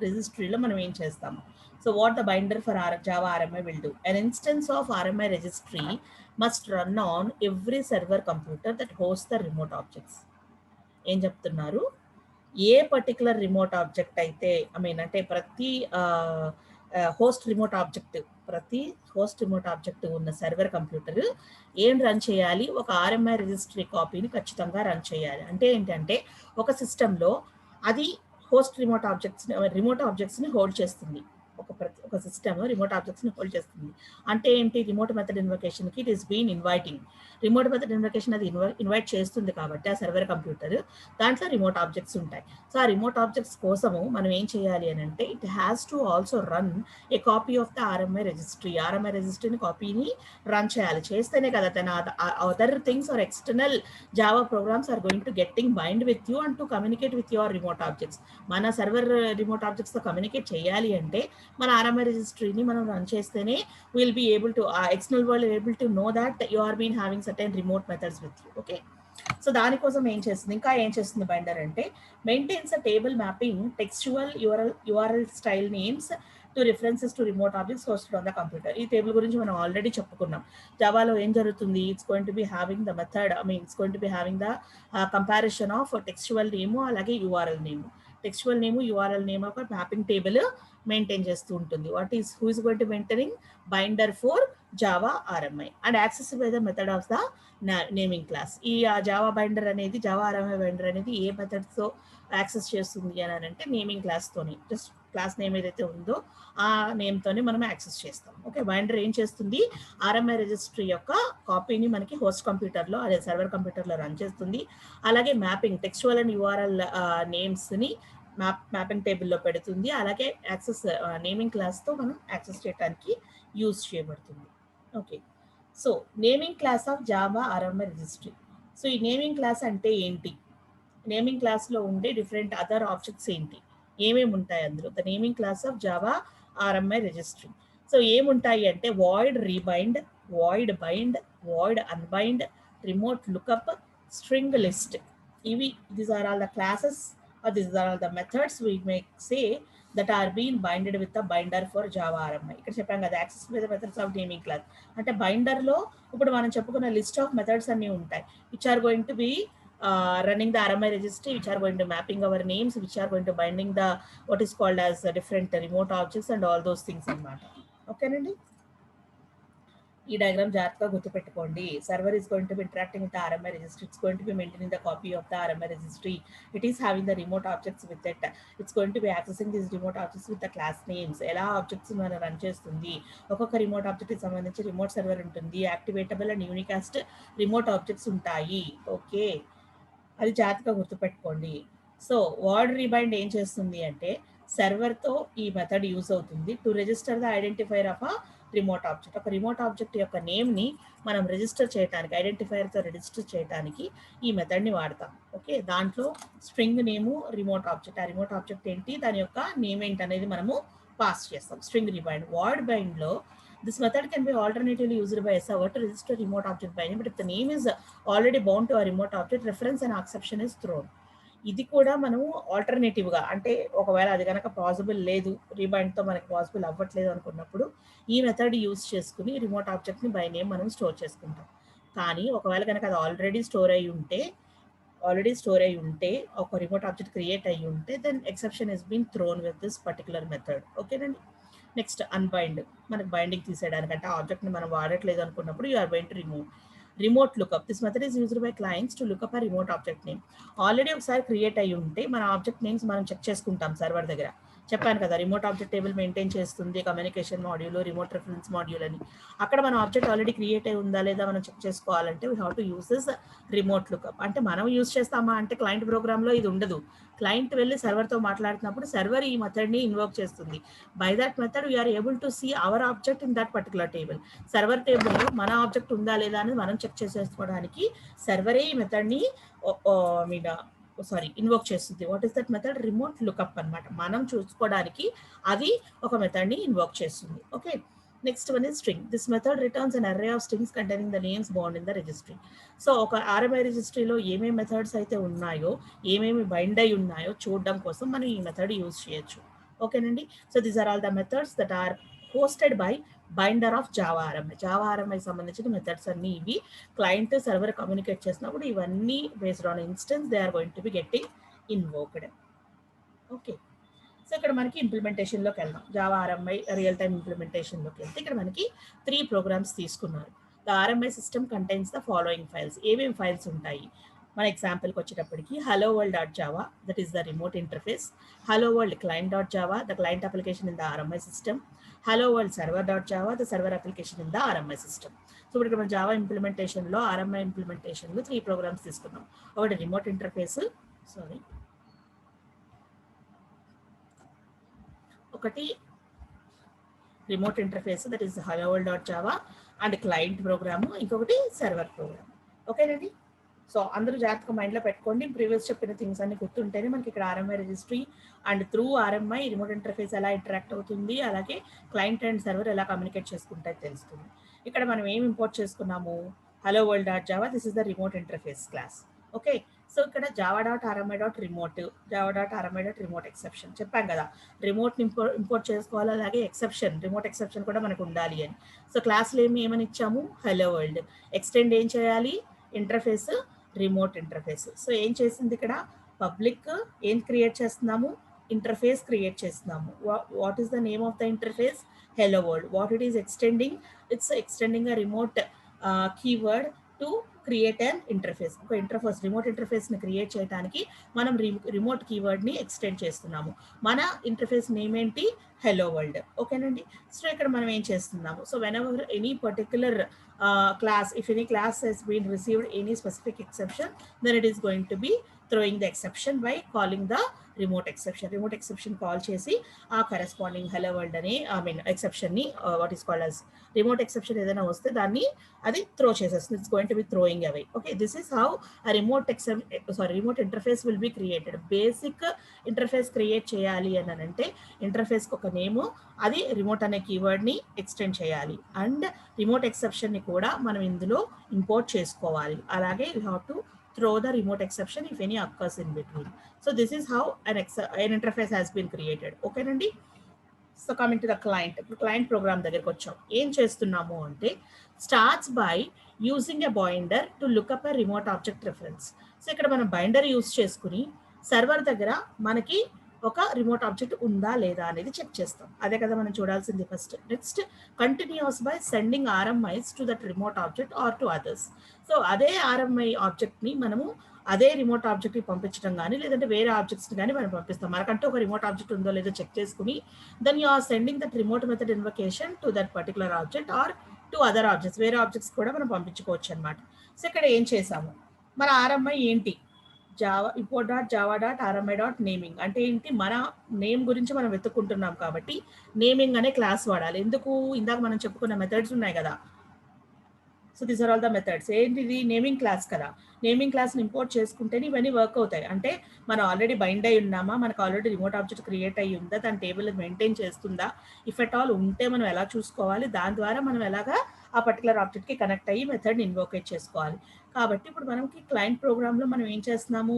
రిజిస్ట్రీలో మనం ఏం చేస్తాము? So what the binder for Java RMI will do? An instance of RMI registry must run on every server computer that hosts the remote objects. ఏం చెప్తున్నారు? ఏ పర్టికులర్ రిమోట్ ఆబ్జెక్ట్ అయితే అంటే ప్రతి హోస్ట్ రిమోట్ ఆబ్జెక్ట్ ఉన్న సర్వర్ కంప్యూటర్ ఏం రన్ చేయాలి? ఒక ఆర్ఎంఐ రిజిస్ట్రీ కాపీని ఖచ్చితంగా రన్ చేయాలి. అంటే ఏంటంటే ఒక సిస్టంలో అది హోస్ట్ రిమోట్ ఆబ్జెక్ట్స్ని హోల్డ్ చేస్తుంది. ఒక సిస్టమ్ రిమోట్ ఆబ్జెక్ట్స్ని హోల్డ్ చేస్తుంది. అంటే ఏంటి? రిమోట్ మెథడ్ ఇన్వకేషన్కి it is been inviting. Remote method invocation అది ఇన్వైట్ చేస్తుంది కాబట్టి ఆ సర్వర్ కంప్యూటర్ దాంట్లో రిమోట్ ఆబ్జెక్ట్స్ ఉంటాయి. సో ఆ రిమోట్ ఆబ్జెక్ట్స్ కోసము మనం ఏం చేయాలి అని అంటే it has to also run a copy of the RMI రిజిస్ట్రీని కాపీని రన్ చేయాలి. చేస్తేనే కదా తన other things or external Java programs are going to getting bind with you and to communicate with your remote objects. మన సర్వర్ రిమోట్ ఆబ్జెక్ట్స్తో కమ్యూనికేట్ చేయాలి అంటే మన ఆర్ఎంఐ రిజిస్ట్రీని మనం రన్ చేస్తేనే will be able to external world able to know that you are been having certain remote methods with you. Okay, so దానికోసం ఏం చేస్తుంది? ఇంకా ఏం చేస్తుంది బైండర్ అంటే maintains a table mapping textual URL style names to references to remote objects hosted on the computer. ఈ టేబుల్ గురించి మనం ఆల్రెడీ చెప్పుకున్నాం. జావాలో ఏం జరుగుతుంది? It's going to be having the method it's going to be having the comparison of textual name అలాగే URL name. Textual name, URL name ఒక మ్యాపింగ్ టేబుల్ మెయింటైన్ చేస్తూ ఉంటుంది. Who is going to maintaining? Binder for Java RMI and access by the method of the naming class. ఈ జావా ఆర్ఎంఐ బైండర్ అనేది ఏ మెథడ్స్తో యాక్సెస్ చేస్తుంది అని అంటే నేమింగ్ క్లాస్తోని, జస్ట్ క్లాస్ నేమ్ ఏదైతే ఉందో ఆ నేమ్తోనే మనం యాక్సెస్ చేస్తాం. ఓకే, బైండర్ ఏం చేస్తుంది? ఆర్ఎంఐ రిజిస్ట్రీ యొక్క కాపీని మనకి హోస్ట్ కంప్యూటర్లో అదే సర్వర్ కంప్యూటర్లో రన్ చేస్తుంది. అలాగే మ్యాపింగ్ టెక్స్చువల్ అండ్ యూఆర్ఎల్ నేమ్స్ని మ్యాపింగ్ టేబుల్లో పెడుతుంది. అలాగే యాక్సెస్ నేమింగ్ క్లాస్తో మనం యాక్సెస్ చేయడానికి యూజ్ చేయబడుతుంది. Okay, so naming class of Java RMI registry. So ఈ నేమింగ్ క్లాస్ అంటే ఏంటి? నేమింగ్ క్లాస్లో ఉండే డిఫరెంట్ అదర్ ఆబ్జెక్ట్స్ ఏంటి, ఏమేమి ఉంటాయి అందులో. The naming class of Java RMI registry. So ఏముంటాయి అంటే void rebind, void bind, void unbind, remote lookup, string list. ఇవి these are all the classes or these are all the methods we may say that are being binded with the binder for Java RMI. ఇక్కడ చెప్పాం కదా access with the methods of naming class అంటే బైండర్లో ఇప్పుడు మనం చెప్పుకున్న లిస్ట్ ఆఫ్ మెథడ్స్ అన్నీ ఉంటాయి which are going to be running the RMI registry, which are going to mapping our names, which are going to binding the what is called as different remote objects and all those things అన్నమాట. ఓకేనండి, ఈ డయాగ్రామ్ జాగ్రత్తగా గుర్తుపెట్టుకోండి. Server is going to B interacting with the RMI registry, it's going to B maintaining the copy of the RMI registry, it is having the remote objects with it, it's going to B accessing these remote objects with the class names. ఎలా ఆబ్జెక్ట్స్ మనం రన్ చేస్తుంది, ఒక్కొక్క రిమోట్ ఆబ్జెక్ట్కి సంబంధించి రిమోట్ సర్వర్ ఉంటుంది, యాక్టివేటబుల్ అండ్ యూనికాస్ట్ రిమోట్ ఆబ్జెక్ట్స్ ఉంటాయి. ఓకే, అది జాగ్రత్తగా గుర్తుపెట్టుకోండి. సో వర్డ్ రీబైండ్ ఏం చేస్తుంది అంటే సర్వర్తో ఈ మెథడ్ యూజ్ అవుతుంది to register the identifier of a remote object. ఒక రిమోట్ ఆబ్జెక్ట్ యొక్క నేమ్ని మనం రిజిస్టర్ చేయడానికి, ఐడెంటిఫైర్తో రిజిస్టర్ చేయడానికి ఈ మెథడ్ని వాడతాం. ఓకే, దాంట్లో స్ట్రింగ్ నేము రిమోట్ ఆబ్జెక్ట్, ఆ రిమోట్ ఆబ్జెక్ట్ ఏంటి, దాని యొక్క నేమ్ ఏంటి అనేది మనము పాస్ చేస్తాం. String rebind. వర్డ్ బైండ్లో this method can be alternatively used by a server to register remote object binding, but if the name is already bound to a remote object, reference and exception is thrown. ఇది కూడా మనము ఆల్టర్నేటివ్గా అంటే ఒకవేళ అది కనుక పాసిబుల్ లేదు, రీబైండ్తో మనకి పాసిబుల్ అవ్వట్లేదు అనుకున్నప్పుడు ఈ మెథడ్ యూజ్ చేసుకుని రిమోట్ ఆబ్జెక్ట్ని బై నేమ్ మనం స్టోర్ చేసుకుంటాం. కానీ ఒకవేళ కనుక అది ఆల్రెడీ స్టోర్ అయ్యి ఉంటే ఒక రిమోట్ ఆబ్జెక్ట్ క్రియేట్ అయ్యి ఉంటే then exception is been thrown with this particular method. ఓకేనండి. నెక్స్ట్ అన్బైండ్, మనకు బైండింగ్ తీసేయడానికంటే ఆబ్జెక్ట్ని మనం వాడట్లేదు అనుకున్నప్పుడు you are going to remove. Remote lookup, this method is used by clients to lookup a remote object name. Already ఒకసారి క్రియేట్ అయ్యి ఉంటే మన ఆబ్జెక్ట్ నేమ్స్ మనం చెక్ చేసుకుంటాం సర్వర్ దగ్గర. చెప్పాను కదా రిమోట్ ఆబ్జెక్ట్ టేబుల్ మెయింటైన్ చేస్తుంది communication module, remote reference module అని. అక్కడ మన ఆబ్జెక్ట్ ఆల్రెడీ క్రియేట్ అయి ఉందా లేదా మనం చెక్ చేసుకోవాలంటే we have to use this remote lookup. అంటే మనం యూస్ చేస్తామా అంటే క్లయింట్ ప్రోగ్రామ్లో ఇది ఉండదు. క్లయింట్ వెళ్ళి సర్వర్తో మాట్లాడుతున్నప్పుడు సర్వర్ ఈ మెథడ్ని ఇన్వోక్ చేస్తుంది. By that method we're able to see our object in that particular table. Server టేబుల్లో మన ఆబ్జెక్ట్ ఉందా లేదా అని మనం చెక్ చేసేసుకోవడానికి సర్వరే ఈ మెథడ్ని ఇన్వోక్ చేస్తుంది. What is that method? Remote lookup అనమాట. మనం చూసుకోవడానికి అది ఒక మెథడ్ని ఇన్వోక్ చేస్తుంది. Okay, next one is string. This method returns an array of strings containing the names bound in the registry. So ఒక ఆర్ఎంఐ రిజిస్ట్రీలో ఏమేమి మెథడ్స్ అయితే ఉన్నాయో, ఏమేమి బైండ్ అయి ఉన్నాయో చూడడం కోసం మనం ఈ మెథడ్ యూజ్ చేయొచ్చు. ఓకేనండి. So these are all the methods that are hosted by binder of Java RMI. Java RMI సంబంధించిన మెథడ్స్ అన్ని ఇవి. క్లయింట్ సర్వర్ కమ్యూనికేట్ చేసినప్పుడు ఇవన్నీ based on instance they are going to be getting invoked. Okay, so ఇక్కడ మనకి ఇంప్లిమెంటేషన్లోకి వెళ్దాం. జావా ఆర్ఎంఐ రియల్ టైమ్ ఇంప్లిమెంటేషన్లోకి వెళ్తే ఇక్కడ మనకి 3 ప్రోగ్రామ్స్ తీసుకున్నారు. The RMI system contains the following files. ఏమేమి ఫైల్స్ ఉంటాయి మన ఎగ్జాంపుల్కి వచ్చేటప్పటికి hello world dot Java, that is the remote interface. Hello world client dot Java, the client application in the RMI system. Hello world server dot Java, the server application in the RMI system. So ఇప్పుడు ఇక్కడ మన జావా ఇంప్లిమెంటేషన్లో ఆర్ఎంఐ ఇంప్లిమెంటేషన్లో 3 ప్రోగ్రామ్స్ తీసుకున్నాం. ఒకటి రిమోట్ ఇంటర్ఫేస్, ఒకటి remote interface that is hello world dot Java and client program, ఇంకొకటి సర్వర్ ప్రోగ్రామ్. ఓకేనండి. సో అందరూ జాగ్రత్తగా మైండ్లో పెట్టుకోండి. ప్రీవియస్ చెప్పిన థింగ్స్ అన్ని గుర్తుంటేనే మనకి ఇక్కడ RMI registry and through RMI remote interface ఎలా ఇంటరాక్ట్ అవుతుంది, అలాగే క్లయింట్ అండ్ సర్వర్ ఎలా కమ్యూనికేట్ చేసుకుంటే తెలుస్తుంది. ఇక్కడ మనం ఏం ఇంపోర్ట్ చేసుకున్నాము, hello world dot Java, this is the remote interface class. Okay, so ఇక్కడ Java dot RMI dot remote, Java dot RMI dot remote exception చెప్పాం కదా. రిమోట్ని ఇంపోర్ట్ చేసుకోవాలి, అలాగే ఎక్సెప్షన్ రిమోట్ ఎక్సెప్షన్ కూడా మనకు ఉండాలి అని. సో క్లాస్లో ఏమని ఇచ్చాము, హలో వరల్డ్. ఎక్స్టెండ్ ఏం చేయాలి, ఇంటర్ఫేస్ రిమోట్ ఇంటర్ఫేస్. సో ఏం చేసింది ఇక్కడ పబ్లిక్ ఏం క్రియేట్ చేస్తున్నాము, ఇంటర్ఫేస్ క్రియేట్ చేస్తున్నాము. What is the name of the interface, hello world. What it is extending, it's extending a remote keyword to create an interface. ఒక ఇంటర్ఫేస్ రిమోట్ ఇంటర్ఫేస్ని క్రియేట్ చేయడానికి మనం రిమోట్ కీవర్డ్ని ఎక్స్టెండ్ చేస్తున్నాము. మన ఇంటర్ఫేస్ నేమ్ ఏంటి, హెలో వరల్డ్. ఓకేనండి. సో ఇక్కడ మనం ఏం చేస్తున్నాము, so when ever any particular class, if any class has been received any specific exception, then it is going to be throwing the exception by calling the remote exception call చేసి ఆ కరెస్పాండింగ్ హెలో వరల్డ్ అని ఎక్సెప్షన్ ని what is called as remote exception ఏదైనా వస్తే దాన్ని అది త్రో చేసేస్తుంది. It's going to B throwing away. Okay, this is how remote interface will be created. Basic interface create చేయాలి అని అంటే ఇంటర్ఫేస్కి ఒక నేము, అది రిమోట్ అనే కీవర్డ్ని ఎక్స్టెండ్ చేయాలి, అండ్ రిమోట్ ఎక్సెప్షన్ని కూడా మనం ఇందులో ఇంపోర్ట్ చేసుకోవాలి. అలాగే you have to throw the remote exception if any occurs in between. So this is how an interface has been created. Okay నండి. So coming to the client, ఇప్పుడు క్లయింట్ ప్రోగ్రామ్ దగ్గరికి వచ్చాం. ఏం చేస్తున్నాము అంటే starts by using a binder to look up a remote object reference. So ఇక్కడ మనం బైండర్ యూజ్ చేసుకుని సర్వర్ దగ్గర మనకి ఒక రిమోట్ ఆబ్జెక్ట్ ఉందా లేదా అనేది చెక్ చేస్తాం. అదే కదా మనం చూడాల్సింది first. Next continues by sending RMIs to that remote object or to others. So అదే ఆర్ఎంఐ ఆబ్జెక్ట్ని మనము అదే రిమోట్ ఆబ్జెక్ట్కి పంపించడం కానీ లేదంటే వేరే ఆబ్జెక్ట్స్ని కానీ మనం పంపిస్తాం. మనకంటే ఒక రిమోట్ ఆబ్జెక్ట్ ఉందో లేదో చెక్ చేసుకుని then you are sending that remote method invocation to that particular object or to other objects. వేరే ఆబ్జెక్ట్స్ కూడా మనం పంపించుకోవచ్చు అనమాట. సో ఇక్కడ ఏం చేసాము, మన ఆర్ఎంఐ ఏంటి, Java import dot Java dot RMI dot naming. అంటే ఏంటి, మన నేమ్ గురించి మనం వెతుక్కుంటున్నాం కాబట్టి నేమింగ్ అనే క్లాస్ వాడాలి. ఎందుకు, ఇందాక మనం చెప్పుకున్న మెథడ్స్ ఉన్నాయి కదా. So these are all the methods. ఏంటిది, నేమింగ్ క్లాస్ కదా. నేమింగ్ క్లాస్ని ఇంపోర్ట్ చేసుకుంటేనే ఇవన్నీ వర్క్ అవుతాయి. అంటే మనం ఆల్రెడీ బైండ్ అయి ఉన్నామా, మనకు ఆల్రెడీ రిమోట్ ఆబ్జెక్ట్ క్రియేట్ అయ్యి ఉందా, దాని టేబుల్ మెయింటైన్ చేస్తుందా, ఇఫ్ ఎట్ ఆల్ ఉంటే మనం ఎలా చూసుకోవాలి, దాని ద్వారా మనం ఎలాగా ఆ పర్టికులర్ ఆబ్జెక్ట్కి కనెక్ట్ అయ్యి మెథడ్ని ఇన్వోకేట్ చేసుకోవాలి. కాబట్టి ఇప్పుడు మనకి క్లయింట్ ప్రోగ్రామ్లో మనం ఏం చేస్తున్నాము,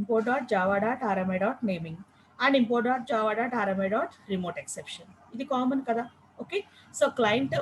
import dot Java dot RMI dot naming and import dot Java dot RMI dot remote exception. ఇది కామన్ కదా. ఓకే, సో క్లయింట్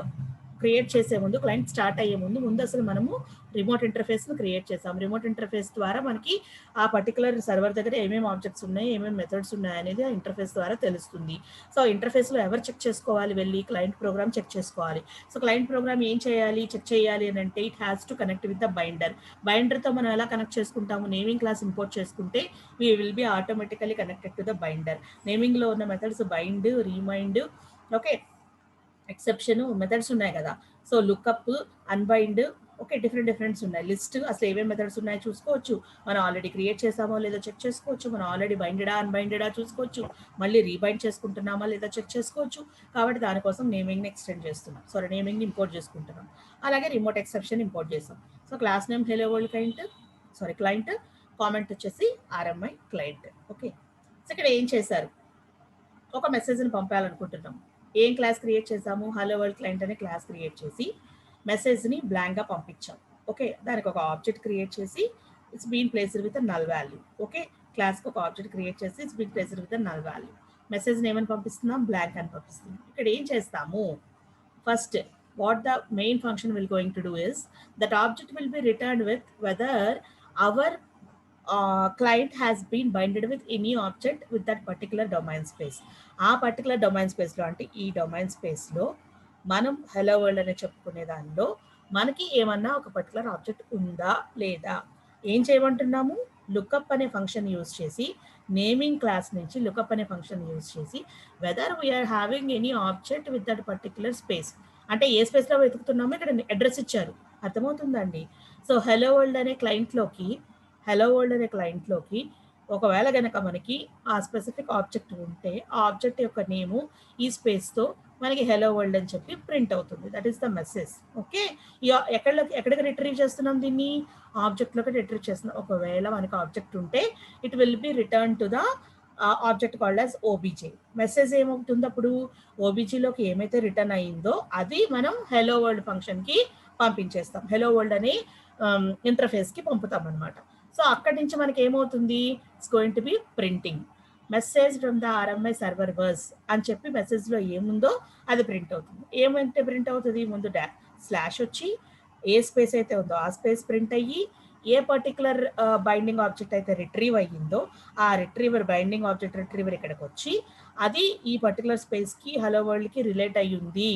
క్రియేట్ చేసే ముందు, క్లయింట్ స్టార్ట్ అయ్యే ముందు అసలు మనము రిమోట్ ఇంటర్ఫేస్ను క్రియేట్ చేసాం. రిమోట్ ఇంటర్ఫేస్ ద్వారా మనకి ఆ పర్టికులర్ సర్వర్ దగ్గర ఏమేమి ఆబ్జెక్ట్స్ ఉన్నాయి, ఏమేమి మెథడ్స్ ఉన్నాయి అనేది ఆ ఇంటర్ఫేస్ ద్వారా తెలుస్తుంది. సో ఇంటర్ఫేస్లో ఎవరు చెక్ చేసుకోవాలి, వెళ్ళి క్లయింట్ ప్రోగ్రామ్ చెక్ చేసుకోవాలి. సో క్లయింట్ ప్రోగ్రామ్ ఏం చేయాలి, చెక్ చేయాలి అని అంటే it has to connect with the binder. బైండర్తో మనం ఎలా కనెక్ట్ చేసుకుంటాము, నేమింగ్ క్లాస్ ఇంపోర్ట్ చేసుకుంటే we will be automatically connected to the binder. నేమింగ్లో ఉన్న methods bind, rebind, okay, exception methods ఉన్నాయి కదా. So lookup, unbind, okay, differents ఉన్నాయి. లిస్ట్ అసలు ఏమేమి మెథడ్స్ ఉన్నాయో చూసుకోవచ్చు. మనం ఆల్రెడీ క్రియేట్ చేసామో లేదో చెక్ చేసుకోవచ్చు. మనం ఆల్రెడీ బైండెడా అన్బైండెడా చూసుకోవచ్చు. మళ్ళీ రీబైండ్ చేసుకుంటున్నామా లేదా చెక్ చేసుకోవచ్చు. కాబట్టి దానికోసం నేమింగ్ని ఎక్స్టెండ్ చేస్తున్నాం, సారీ నేమింగ్ని ఇంపోర్ట్ చేసుకుంటున్నాం. అలాగే రిమోట్ ఎక్సెప్షన్ ఇంపోర్ట్ చేసాం. So class name hello world client, comment వచ్చేసి ఆర్ఎంఐ క్లయింట్. ఓకే, సో ఇక్కడ ఏం చేశారు, ఒక మెసేజ్ని పంపాలనుకుంటున్నాం. ఏం క్లాస్ క్రియేట్ చేసాము, హలో వరల్డ్ క్లయింట్ అనే క్లాస్ క్రియేట్ చేసి మెసేజ్ని బ్లాంక్గా పంపించాం. ఓకే, దానికి ఒక ఆబ్జెక్ట్ క్రియేట్ చేసి it's been placed with null value. Okay, క్లాస్కి ఒక ఆబ్జెక్ట్ క్రియేట్ చేసి it's been placed with null value. మెసేజ్ని ఏమని పంపిస్తున్నాం, బ్లాంక్ అని పంపిస్తున్నాం. ఇక్కడ ఏం చేస్తాము, first what the main function will going to do is that object will be returned with whether our client has been binded with any object with that particular domain space. ఆ పర్టికులర్ డొమైన్ స్పేస్లో, అంటే ఈ డొమైన్ స్పేస్లో మనం హెలో వరల్డ్ అని చెప్పుకునే దానిలో మనకి ఏమన్నా ఒక పర్టికులర్ ఆబ్జెక్ట్ ఉందా లేదా. ఏం చేయమంటున్నాము, లుక్అప్ అనే ఫంక్షన్ యూజ్ చేసి, నేమింగ్ క్లాస్ నుంచి లుక్అప్ అనే ఫంక్షన్ యూజ్ చేసి whether we're having any object with that particular space. అంటే ఏ స్పేస్లో వెతుకుతున్నామో ఇక్కడ అడ్రస్ ఇచ్చారు, అర్థమవుతుందండి. సో హెలో వరల్డ్ అనే క్లయింట్లోకి ఒకవేళ కనుక మనకి ఆ స్పెసిఫిక్ ఆబ్జెక్ట్ ఉంటే ఆ ఆబ్జెక్ట్ యొక్క నేము ఈ స్పేస్తో మనకి హెలో వరల్డ్ అని చెప్పి ప్రింట్ అవుతుంది. That is the message. Okay, ఎక్కడికి రిట్రీవ్ చేస్తున్నాం, దీన్ని ఆబ్జెక్ట్లోకి రిట్రీవ్ చేస్తున్నాం. ఒకవేళ మనకి ఆబ్జెక్ట్ ఉంటే it will be return to the object called as OBJ. Message ఏమవుతుంది అప్పుడు, ఓబీజీలోకి ఏమైతే రిటర్న్ అయ్యిందో అది మనం హెలో వరల్డ్ ఫంక్షన్కి పంపించేస్తాం, హెలో వరల్డ్ అనే ఇంటర్ఫేస్కి పంపుతాం అనమాట. సో అక్కడి నుంచి మనకి ఏమవుతుంది, it's going to B printing message from the RMI server bus అని చెప్పి మెసేజ్లో ఏముందో అది ప్రింట్ అవుతుంది. ఏమంటే ప్రింట్ అవుతుంది, ముందు స్లాష్ వచ్చి ఏ స్పేస్ అయితే ఉందో ఆ స్పేస్ ప్రింట్ అయ్యి, ఏ పర్టికులర్ బైండింగ్ ఆబ్జెక్ట్ అయితే రిట్రీవ్ అయ్యిందో ఆ బైండింగ్ ఆబ్జెక్ట్ రిట్రీవర్ ఇక్కడికి వచ్చి అది ఈ పర్టికులర్ స్పేస్కి హలో వరల్డ్కి రిలేట్ అయ్యి ఉంది,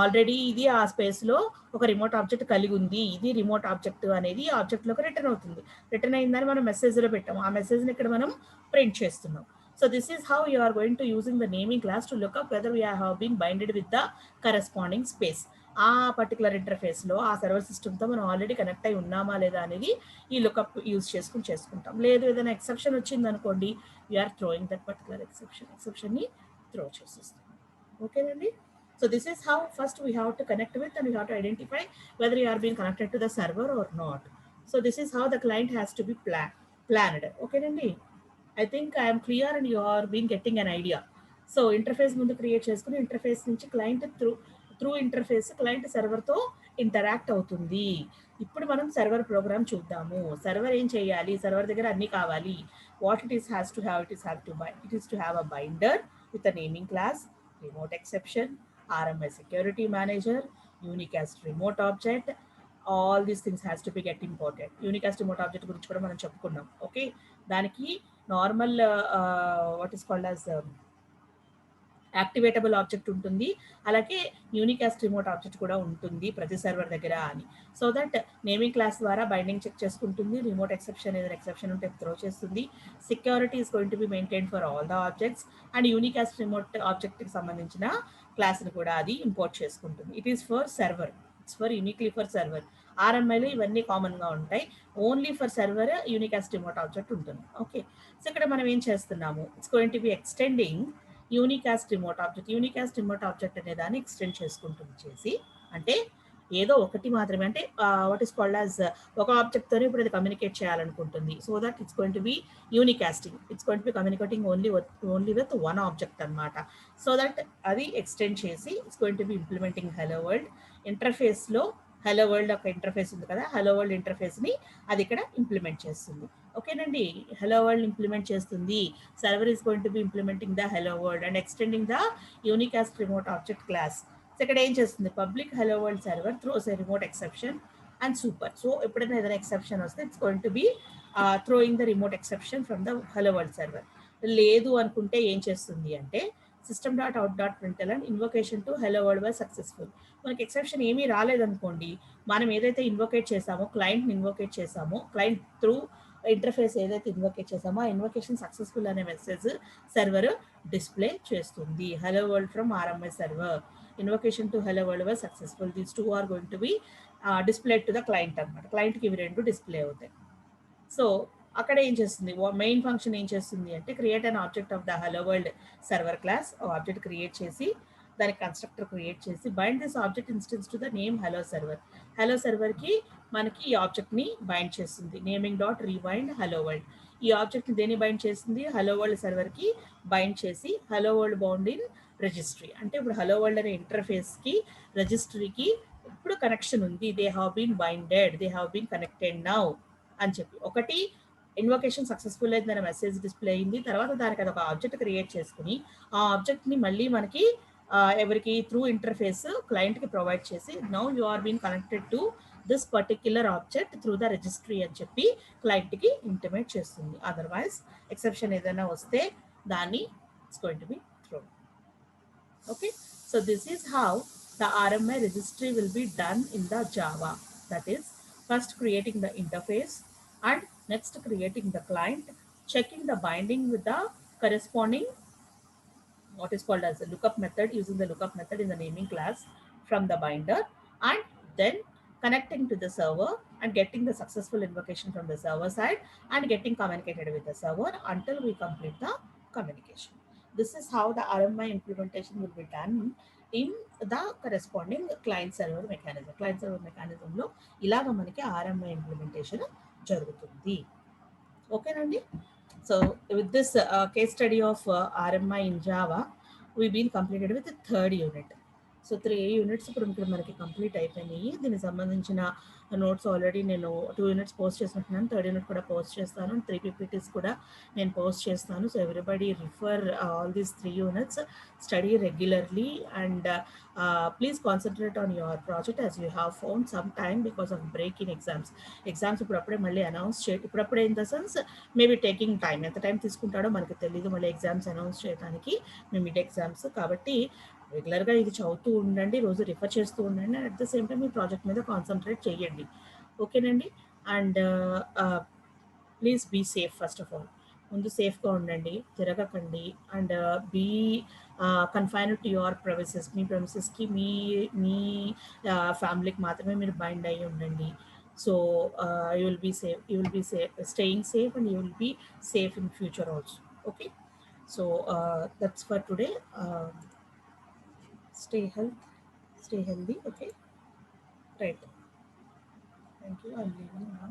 ఆల్రెడీ ఇది ఆ స్పేస్లో ఒక రిమోట్ ఆబ్జెక్ట్ కలిగి ఉంది, ఇది రిమోట్ ఆబ్జెక్ట్ అనేది ఆబ్జెక్ట్లోకి రిటర్న్ అవుతుంది. రిటర్న్ అయిందని మనం మెసేజ్లో పెట్టాము, ఆ మెసేజ్ని ఇక్కడ మనం ప్రింట్ చేస్తున్నాం. So this is how you are going to using the naming class to look up whether we have been binded with the corresponding space. ఆ పర్టికులర్ ఇంటర్ఫేస్లో ఆ సర్వర్ సిస్టమ్తో మనం ఆల్రెడీ కనెక్ట్ అయి ఉన్నామా లేదా అనేది ఈ లుకప్ యూజ్ చేసుకుంటాం. లేదు ఏదైనా ఎక్సెప్షన్ వచ్చింది అనుకోండి, వీఆర్ థ్రోయింగ్ దట్ పర్టికులర్ ఎక్సెప్షన్ని థ్రో చేసేస్తాం. ఓకేనండి. So this is how first we have to connect with and we have to identify whether you are being connected to the server or not. So this is how the client has to be planned. ఓకేనండి. I think I am clear and you are been getting an idea. So interface ముందు క్రియేట్ చేసుకుని ఇంటర్ఫేస్ నుంచి క్లయింట్ త్రూ ఇంటర్ఫేస్ క్లయింట్ సర్వర్తో ఇంటరాక్ట్ అవుతుంది. ఇప్పుడు మనం సర్వర్ ప్రోగ్రామ్ చూద్దాము. సర్వర్ ఏం చేయాలి, సర్వర్ దగ్గర అన్ని కావాలి. What it is has to have, it is to have a binder with a naming class, remote exception, RMI security manager, unicast remote object. All these things has to be get imported. Unicast remote object గురించి కూడా మనం చెప్పుకున్నాం. ఓకే, దానికి normal what is called as activatable object ఉంటుంది, అలాగే యూనికాస్ట్ రిమోట్ ఆబ్జెక్ట్ కూడా ఉంటుంది ప్రతి సర్వర్ దగ్గర అని. సో దట్ నేమింగ్ క్లాస్ ద్వారా బైండింగ్ చెక్ చేసుకుంటుంది, రిమోట్ ఎక్సెప్షన్ ఏదైనా ఎక్సెప్షన్ ఉంటే త్రో చేస్తుంది, security is going to be maintain for all the objects, and unicast remote ఆబ్జెక్ట్కి సంబంధించిన క్లాస్ని కూడా అది ఇంపోర్ట్ చేసుకుంటుంది. It is for server, it's for uniquely for server. RMIలో ఇవన్నీ కామన్గా ఉంటాయి, only for server unicast remote object ఉంటుంది. ఓకే, సో ఇక్కడ మనం ఏం చేస్తున్నాము, it's going to be extending unicast remote object. Unicast remote object అనే దాన్ని ఎక్స్టెండ్ చేసుకుంటుంది చేసి, అంటే ఏదో ఒకటి మాత్రమే, అంటే వాట్ ఈస్ కాల్డ్ యాజ్ ఒక ఆబ్జెక్ట్తోనే ఇప్పుడు అది కమ్యూనికేట్ చేయాలనుకుంటుంది. So that it's going to be unicasting, it's going to be communicating only with one object అనమాట. సో దట్ అది ఎక్స్టెండ్ చేసి it's going to be implementing hello world ఇంటర్ఫేస్లో. హలో వరల్డ్ ఒక ఇంటర్ఫేస్ ఉంది కదా, హలో వరల్డ్ ఇంటర్ఫేస్ని అది ఇక్కడ ఇంప్లిమెంట్ చేస్తుంది. ఓకేనండి, హలో వరల్డ్ ఇంప్లిమెంట్ చేస్తుంది. Server is going to be implementing the hello world and extending the unicast remote object class. So ఇక్కడ ఏం చేస్తుంది, public hello world server throws a remote exception and super. So ఎప్పుడైనా ఏదైనా ఎక్సెప్షన్ వస్తే it's going to B throwing the remote exception from the hello world server. లేదు అనుకుంటే ఏం చేస్తుంది అంటే system.out.println invocation to hello world was successful. మనకి ఎక్సెప్షన్ ఏమీ రాలేదనుకోండి, మనం ఏదైతే ఇన్వొకేట్ చేసామో, క్లయింట్ని ఇన్వొకేట్ చేసామో, క్లయింట్ త్రూ ఇంటర్ఫేస్ ఏదైతే ఇన్వొకేట్ చేసామో ఆ ఇన్వొకేషన్ సక్సెస్ఫుల్ అనే మెసేజ్ సర్వర్ డిస్ప్లే చేస్తుంది. Hello world from RMI server, invocation to hello world was successful. These two are going to be displayed to the client అనమాట. క్లయింట్కి ఇవి రెండు డిస్ప్లే అవుతాయి. సో అక్కడ ఏం చేస్తుంది, మెయిన్ ఫంక్షన్ ఏం చేస్తుంది అంటే create an object of the hello world server class. Object create చేసి దానికి కన్స్ట్రక్టర్ క్రియేట్ చేసి bind this object instance to the name hello server. Hello సర్వర్కి మనకి ఈ ఆబ్జెక్ట్ని బైండ్ చేస్తుంది, naming dot rebind hello world. ఈ ఆబ్జెక్ట్ని దేని బైండ్ చేస్తుంది, హలో వరల్డ్ సర్వర్కి బైండ్ చేసి hello world bound in registry. అంటే ఇప్పుడు హలో వరల్డ్ అనే ఇంటర్ఫేస్కి రిజిస్ట్రీకి ఇప్పుడు కనెక్షన్ ఉంది. They have been binded, they have been connected now అని చెప్పి. ఒకటి ఇన్వొకేషన్ సక్సెస్ఫుల్ అయిందని మెసేజ్ డిస్ప్లే అయింది, తర్వాత దానికి అది ఒక ఆబ్జెక్ట్ క్రియేట్ చేసుకుని ఆ ఆబ్జెక్ట్ని మళ్ళీ మనకి ఎవరికి త్రూ ఇంటర్ఫేస్ క్లయింట్కి ప్రొవైడ్ చేసి now you are been connected to this particular object through the registry అని చెప్పి క్లయింట్కి ఇంటిమేట్ చేస్తుంది. అదర్వైజ్ ఎక్సెప్షన్ ఏదైనా వస్తే దాన్ని it's going to B throw. Okay, so this is how the RMI registry will be done in the Java. That is, first creating the interface and next creating the client, checking the binding with the corresponding what is called as a lookup method, using the lookup method in the naming class from the binder, and then connecting to the server and getting the successful invocation from the server side and getting communicated with the server until we complete the communication. This is how the RMI implementation will be done in the corresponding client server mechanism. Client server mechanism లో ఇలాగ మనకి RMI ఇంప్లిమెంటేషన్ జరుగుతుంది. ఓకేనండి. So with this case study of RMI in Java, we've been completed with the third unit. So 3 units ఇప్పుడు ఇక్కడ మనకి కంప్లీట్ అయిపోయినాయి. దీనికి సంబంధించిన నోట్స్ ఆల్రెడీ నేను 2 యూనిట్స్ పోస్ట్ చేసినట్టున్నాను, 3rd యూనిట్ కూడా పోస్ట్ చేస్తాను, 3 PPTs కూడా నేను పోస్ట్ చేస్తాను. So everybody refer all these 3 units, study regularly and please concentrate on your project as you have found some time because of break in exams. ఇప్పుడప్పుడే మళ్ళీ అనౌన్స్ ఇప్పుడప్పుడే in the sense maybe taking time, ఎంత టైం తీసుకుంటాడో మనకి తెలియదు మళ్ళీ ఎగ్జామ్స్ అనౌన్స్ చేయడానికి, మీ మిడ్ ఎగ్జామ్స్. కాబట్టి రెగ్యులర్గా ఇది చదువుతూ ఉండండి, రోజు రిఫర్ చేస్తూ ఉండండి, and at the same time మీ ప్రాజెక్ట్ మీద కాన్సన్ట్రేట్ చేయండి. ఓకేనండి. And please be safe first of all. ముందు సేఫ్గా ఉండండి, తిరగకండి, and be confined to your premises. మీ ప్రెమిసెస్కి మీ ఫ్యామిలీకి మాత్రమే మీరు బైండ్ అయ్యి ఉండండి. So you will be safe, you will be safe, staying safe, and you will be safe in future also. Okay, so that's for today. Stay healthy. Okay, right. Thank you. I'm leaving now.